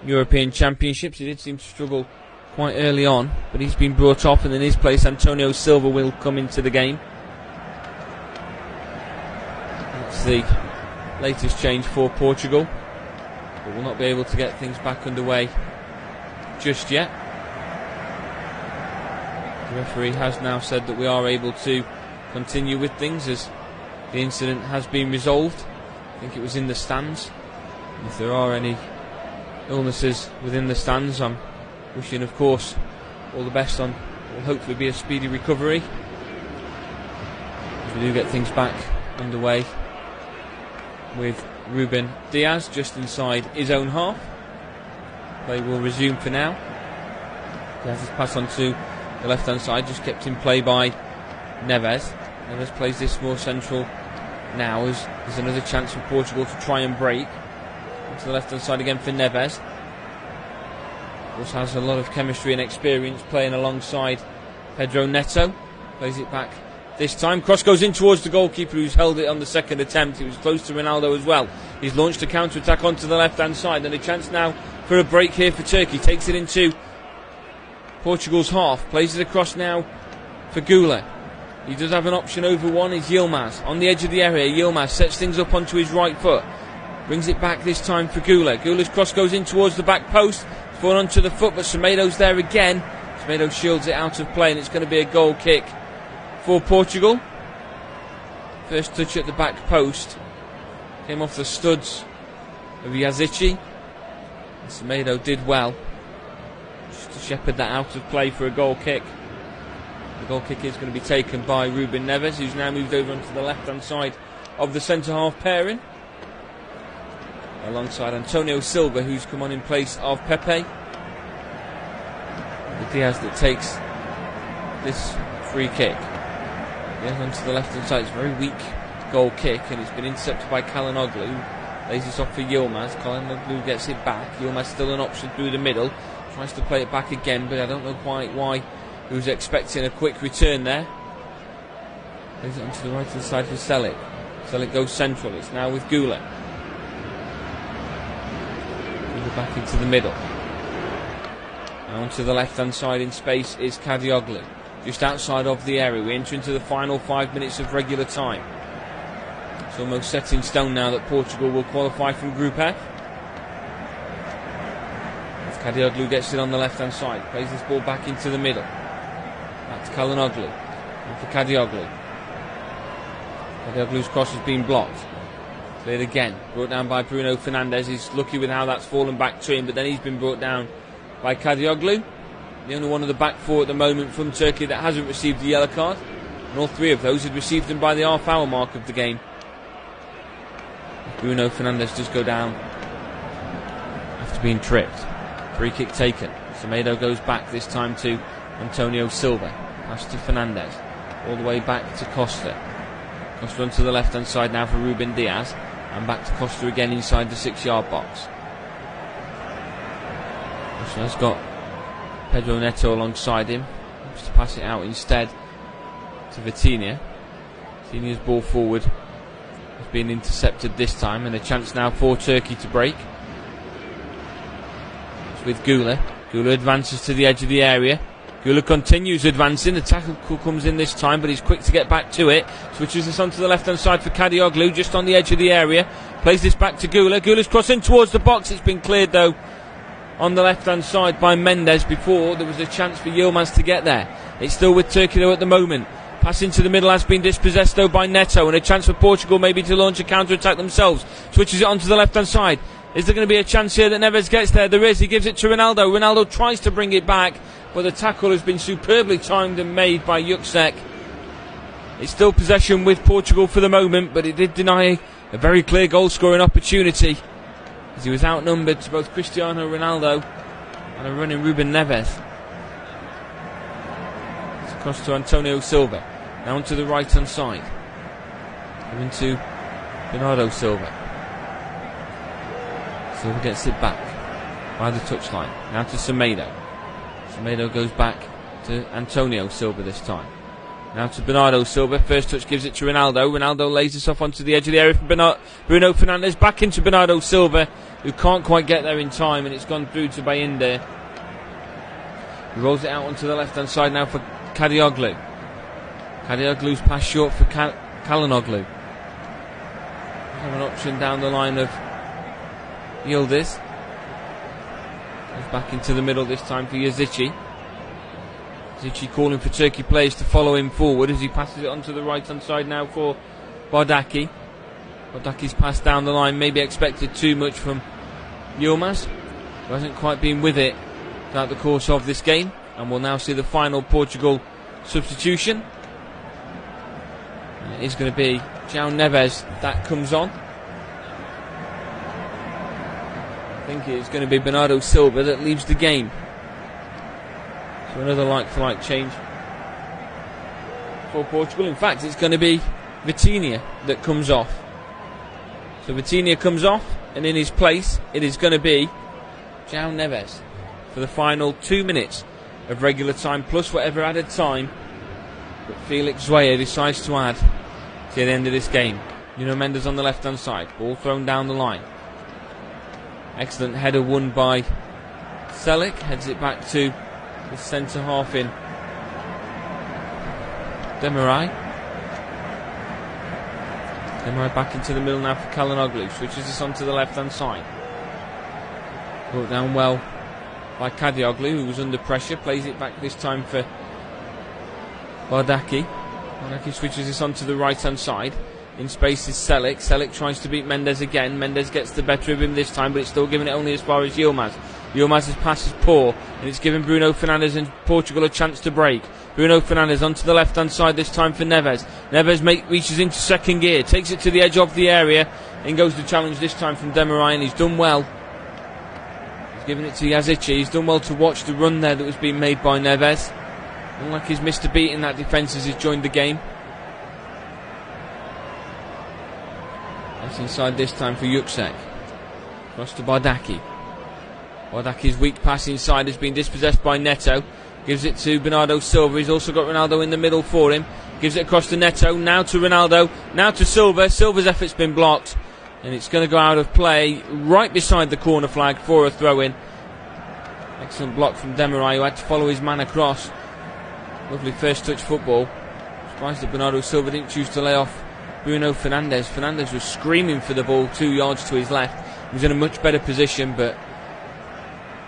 European Championships. He did seem to struggle quite early on, but he's been brought off, and in his place Antonio Silva will come into the game. That's the latest change for Portugal, but we'll not be able to get things back underway just yet. The referee has now said that we are able to continue with things as the incident has been resolved. I think it was in the stands. If there are any illnesses within the stands, I'm wishing, of course, all the best on what will hopefully be a speedy recovery, as we do get things back underway with Ruben Diaz just inside his own half. Play will resume for now. Diaz has passed on to the left hand side, just kept in play by Neves. Neves plays this more central now as there's another chance for Portugal to try and break. To the left hand side again for Neves. Of course, has a lot of chemistry and experience playing alongside Pedro Neto. Plays it back this time. Cross goes in towards the goalkeeper, who's held it on the second attempt. It was close to Ronaldo as well. He's launched a counter attack onto the left hand side, and a chance now for a break here for Turkey. Takes it into Portugal's half. Plays it across now for Gula. He does have an option over one. Is Yilmaz on the edge of the area. Yilmaz sets things up onto his right foot. Brings it back this time for Gula. Gula's cross goes in towards the back post. It's fallen onto the foot, but Semedo's there again. Semedo shields it out of play, and it's going to be a goal kick for Portugal. First touch at the back post came off the studs of Yazici. Semedo did well just to shepherd that out of play for a goal kick. The goal kick is going to be taken by Ruben Neves, who's now moved over onto the left-hand side of the centre-half pairing, alongside Antonio Silva, who's come on in place of Pepe. The Diaz that takes this free kick. Diaz onto the left-hand side. It's a very weak goal kick, and it's been intercepted by Calhanoglu, who lays this off for Yilmaz. Calhanoglu gets it back. Yilmaz still an option through the middle. Tries to play it back again, but I don't know quite why he was expecting a quick return there. Lays it onto the right-hand side for Selic. Selic goes central. It's now with Gula. Back into the middle. Now onto the left hand side in space is Kadioglu. Just outside of the area. We enter into the final 5 minutes of regular time. It's almost set in stone now that Portugal will qualify from Group F. As Kadioglu gets it on the left hand side. Plays this ball back into the middle. Back to Calhanoglu. And for Kadioglu. Kadioglu's cross has been blocked. Cleared again, brought down by Bruno Fernandes. He's lucky with how that's fallen back to him, but then he's been brought down by Kadioglu, the only one of the back four at the moment from Turkey that hasn't received a yellow card, and all three of those had received them by the half-hour mark of the game. Bruno Fernandes does go down after being tripped. Free kick taken. Semedo goes back this time to Antonio Silva. Pass to Fernandes, all the way back to Costa. Costa onto the left-hand side now for Ruben Diaz. And back to Costa again inside the 6-yard box. Costa has got Pedro Neto alongside him. Just to pass it out instead to Vitinha. Vitinha's ball forward has been intercepted this time, and a chance now for Turkey to break. It's with Gula. Gula advances to the edge of the area. Gula continues advancing. The tackle comes in this time, but he's quick to get back to it. Switches this onto the left-hand side for Kadioglu, just on the edge of the area. Plays this back to Gula. Gula's crossing towards the box. It's been cleared, though, on the left-hand side by Mendes before there was a chance for Yilmaz to get there. It's still with Turkey, though, at the moment. Pass into the middle has been dispossessed, though, by Neto, and a chance for Portugal maybe to launch a counter-attack themselves. Switches it onto the left-hand side. Is there going to be a chance here that Neves gets there? There is. He gives it to Ronaldo. Ronaldo tries to bring it back, but the tackle has been superbly timed and made by Yuksek. It's still possession with Portugal for the moment, but it did deny a very clear goal-scoring opportunity, as he was outnumbered to both Cristiano Ronaldo and a running Ruben Neves. It's across to Antonio Silva. Now onto the right-hand side. Coming to Bernardo Silva. Silva gets it back by the touchline. Now to Semedo. Semedo goes back to Antonio Silva this time. Now to Bernardo Silva. First touch gives it to Ronaldo. Ronaldo lays this off onto the edge of the area for Bruno Fernandes. Back into Bernardo Silva, who can't quite get there in time, and it's gone through to Bayinde. He rolls it out onto the left-hand side now for Kadioglu. Kadioglu's pass short for Calhanoglu. Have an option down the line of Yildiz. Goes back into the middle this time for Yazici. Yazici calling for Turkey players to follow him forward as he passes it onto the right hand side now for Bardaki. Bardaki's pass down the line, maybe expected too much from Yilmaz, who hasn't quite been with it throughout the course of this game, and we'll now see the final Portugal substitution. And it is going to be João Neves that comes on. I think it's going to be Bernardo Silva that leaves the game. So another like-for-like change for Portugal. In fact, it's going to be Vitinha that comes off. So Vitinha comes off, and in his place, it is going to be João Neves for the final 2 minutes of regular time, plus whatever added time that Felix Zweier decides to add to the end of this game. Nuno Mendes on the left-hand side. Ball thrown down the line. Excellent header won by Selic. Heads it back to the centre half in Demirai. Demirai back into the middle now for Calhanoglu. Switches this onto the left hand side. Brought down well by Calhanoglu, who was under pressure. Plays it back this time for Bardaki. Bardaki switches this onto the right hand side. In space is Selic. Selic tries to beat Mendes again. Mendes gets the better of him this time, but it's still giving it only as far as Yilmaz. Yilmaz's pass is poor, and it's giving Bruno Fernandes and Portugal a chance to break. Bruno Fernandes onto the left hand side this time for Neves. Neves reaches into second gear, takes it to the edge of the area, and goes the challenge this time from Demirai, and he's done well. He's given it to Yazici. He's done well to watch the run there that was being made by Neves. Unlike he's missed a beat in that defence as he's joined the game. That's inside this time for Yuksek. Across to Bardaki. Bardaki's weak pass inside has been dispossessed by Neto. Gives it to Bernardo Silva. He's also got Ronaldo in the middle for him. Gives it across to Neto. Now to Ronaldo. Now to Silva. Silva's effort's been blocked. And it's going to go out of play right beside the corner flag for a throw-in. Excellent block from Demirai, who had to follow his man across. Lovely first touch football. Surprised that Bernardo Silva didn't choose to lay off Bruno Fernandes. Fernandes was screaming for the ball 2 yards to his left. He was in a much better position, but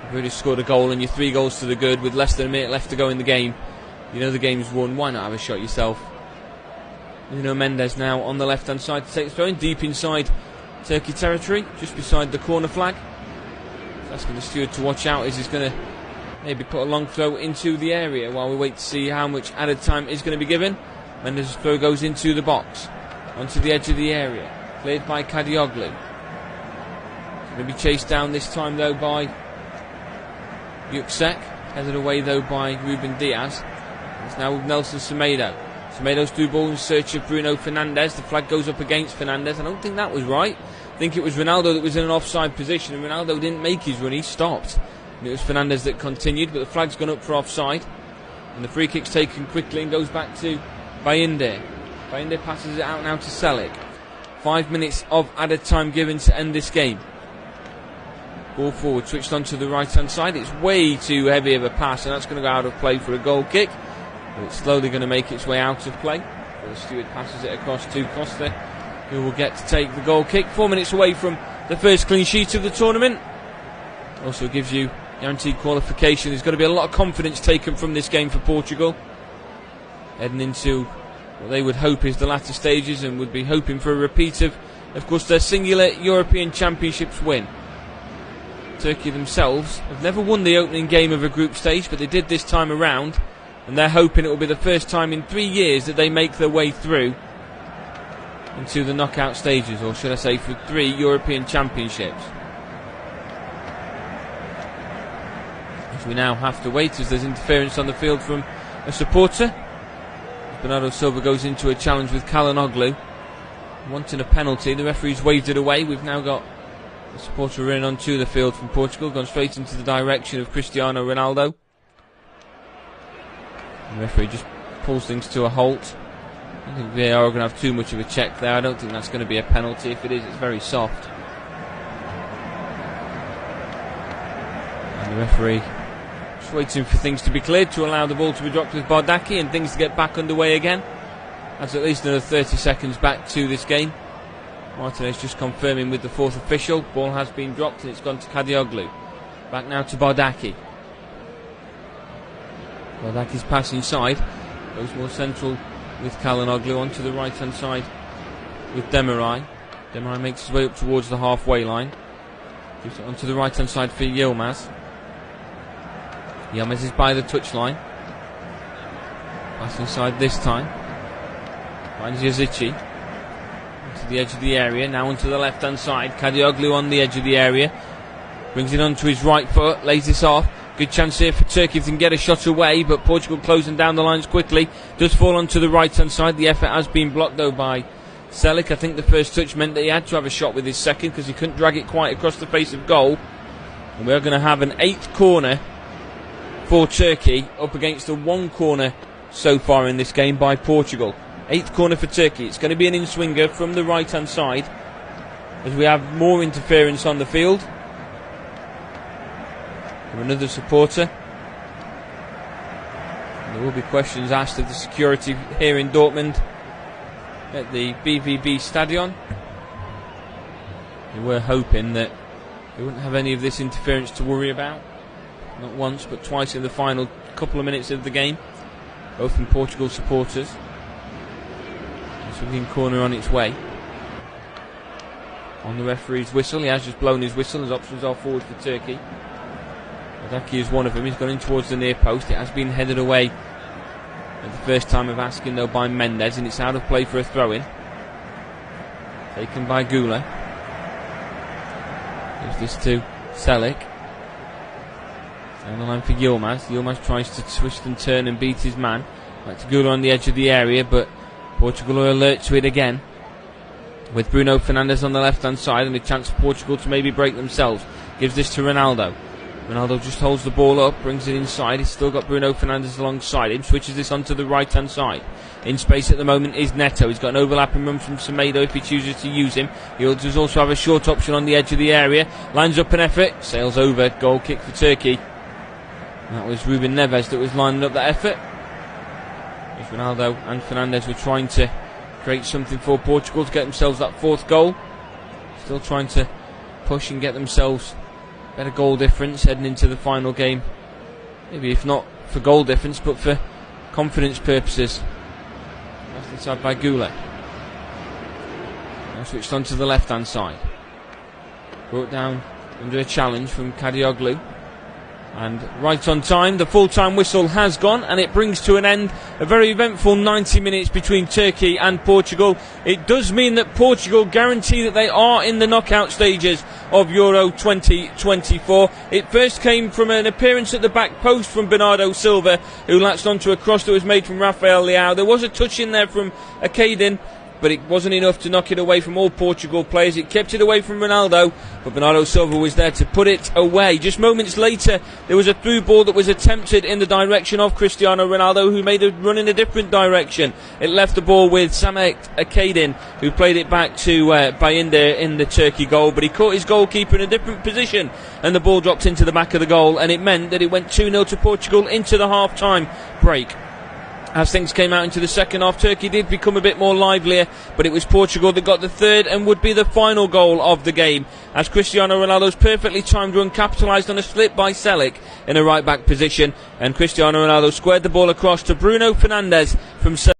you've already scored a goal and you're 3 goals to the good with less than a minute left to go in the game. You know the game's won. Why not have a shot yourself? Nuno Mendes now on the left hand side to take the throw in deep inside Turkey territory, just beside the corner flag. He's asking the steward to watch out as he's going to maybe put a long throw into the area while we wait to see how much added time is going to be given. Mendes' throw goes into the box, onto the edge of the area, cleared by Calhanoglu. Going to be chased down this time though by Yuksek, headed away though by Ruben Diaz. It's now with Nelson Semedo. Semedo's through ball in search of Bruno Fernandes. The flag goes up against Fernandes. I don't think that was right. I think it was Ronaldo that was in an offside position, and Ronaldo didn't make his run, he stopped. And it was Fernandes that continued, but the flag's gone up for offside. And the free kick's taken quickly and goes back to Bayinde. Bayinde passes it out now to Selic. 5 minutes of added time given to end this game. Ball forward, switched on to the right hand side. It's way too heavy of a pass, and that's going to go out of play for a goal kick. But it's slowly going to make its way out of play. So the steward passes it across to Costa, who will get to take the goal kick. 4 minutes away from the first clean sheet of the tournament. Also gives you guaranteed qualification. There's going to be a lot of confidence taken from this game for Portugal, heading into what they would hope is the latter stages, and would be hoping for a repeat of course, their singular European Championships win. Turkey themselves have never won the opening game of a group stage, but they did this time around, and they're hoping it will be the first time in 3 years that they make their way through into the knockout stages, or should I say for 3 European Championships. As we now have to wait as there's interference on the field from a supporter. Bernardo Silva goes into a challenge with Calhanoglu, wanting a penalty. The referee's waved it away. We've now got the supporter running onto the field from Portugal, gone straight into the direction of Cristiano Ronaldo. The referee just pulls things to a halt. I don't think VAR are going to have too much of a check there. I don't think that's going to be a penalty. If it is, it's very soft. And the referee just waiting for things to be cleared to allow the ball to be dropped with Bardaki and things to get back underway again. That's at least another 30 seconds back to this game. Martinez just confirming with the 4th official. Ball has been dropped and it's gone to Calhanoglu. Back now to Bardaki. Bardaki's pass inside. Goes more central with Calhanoglu onto the right hand side with Demirai. Demirai makes his way up towards the halfway line. Gives it onto the right hand side for Yilmaz. Yilmaz is by the touchline. Pass inside this time. Finds Yazici. To the edge of the area, now onto the left hand side. Calhanoglu on the edge of the area, brings it onto his right foot, lays this off. Good chance here for Turkey if they can get a shot away, but Portugal closing down the lines quickly. Does fall onto the right hand side. The effort has been blocked though by Selic. I think the first touch meant that he had to have a shot with his second, because he couldn't drag it quite across the face of goal. And we're going to have an 8th corner for Turkey, up against the 1 corner so far in this game by Portugal. 8th corner for Turkey. It's going to be an in-swinger from the right hand side as we have more interference on the field from another supporter. And there will be questions asked of the security here in Dortmund at the BVB Stadion. They were hoping that they wouldn't have any of this interference to worry about. Not once, but twice in the final couple of minutes of the game. Both from Portugal supporters. Swinging corner on its way. On the referee's whistle, he has just blown his whistle as options are forward for Turkey. Adaki is one of them. He's gone in towards the near post. It has been headed away at the first time of asking, though, by Mendes, and it's out of play for a throw-in. Taken by Gula. Gives this to Selic. Down the line for Yilmaz. Yilmaz tries to twist and turn and beat his man. Back to Gula on the edge of the area, but Portugal are alert to it again. With Bruno Fernandes on the left-hand side and a chance for Portugal to maybe break themselves. Gives this to Ronaldo. Ronaldo just holds the ball up, brings it inside. He's still got Bruno Fernandes alongside him. Switches this onto the right-hand side. In space at the moment is Neto. He's got an overlapping run from Semedo if he chooses to use him. He does also have a short option on the edge of the area. Lines up an effort. Sails over. Goal kick for Turkey. That was Ruben Neves that was lining up that effort. As Ronaldo and Fernandes were trying to create something for Portugal to get themselves that fourth goal. Still trying to push and get themselves better goal difference heading into the final game. Maybe if not for goal difference, but for confidence purposes. Left inside by Goulet. Now switched on to the left hand side. Brought down under a challenge from Kadioglu. And right on time, the full-time whistle has gone, and it brings to an end a very eventful 90 minutes between Turkey and Portugal. It does mean that Portugal guarantee that they are in the knockout stages of Euro 2024. It first came from an appearance at the back post from Bernardo Silva, who latched onto a cross that was made from Rafael Leao. There was a touch in there from Akadin, but it wasn't enough to knock it away from all Portugal players. It kept it away from Ronaldo, but Bernardo Silva was there to put it away. Just moments later, there was a through ball that was attempted in the direction of Cristiano Ronaldo, who made a run in a different direction. It left the ball with Samet Akadin, who played it back to Bayindir in the Turkey goal, but he caught his goalkeeper in a different position, and the ball dropped into the back of the goal, and it meant that it went 2-0 to Portugal into the half-time break. As things came out into the second half, Turkey did become a bit more livelier, but it was Portugal that got the third and would be the final goal of the game, as Cristiano Ronaldo's perfectly timed run capitalised on a slip by Selic in a right-back position, and Cristiano Ronaldo squared the ball across to Bruno Fernandes from 7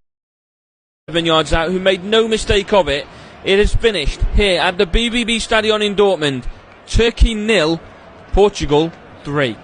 yards out, who made no mistake of it. It has finished here at the BVB Stadion in Dortmund. Turkey 0, Portugal 3.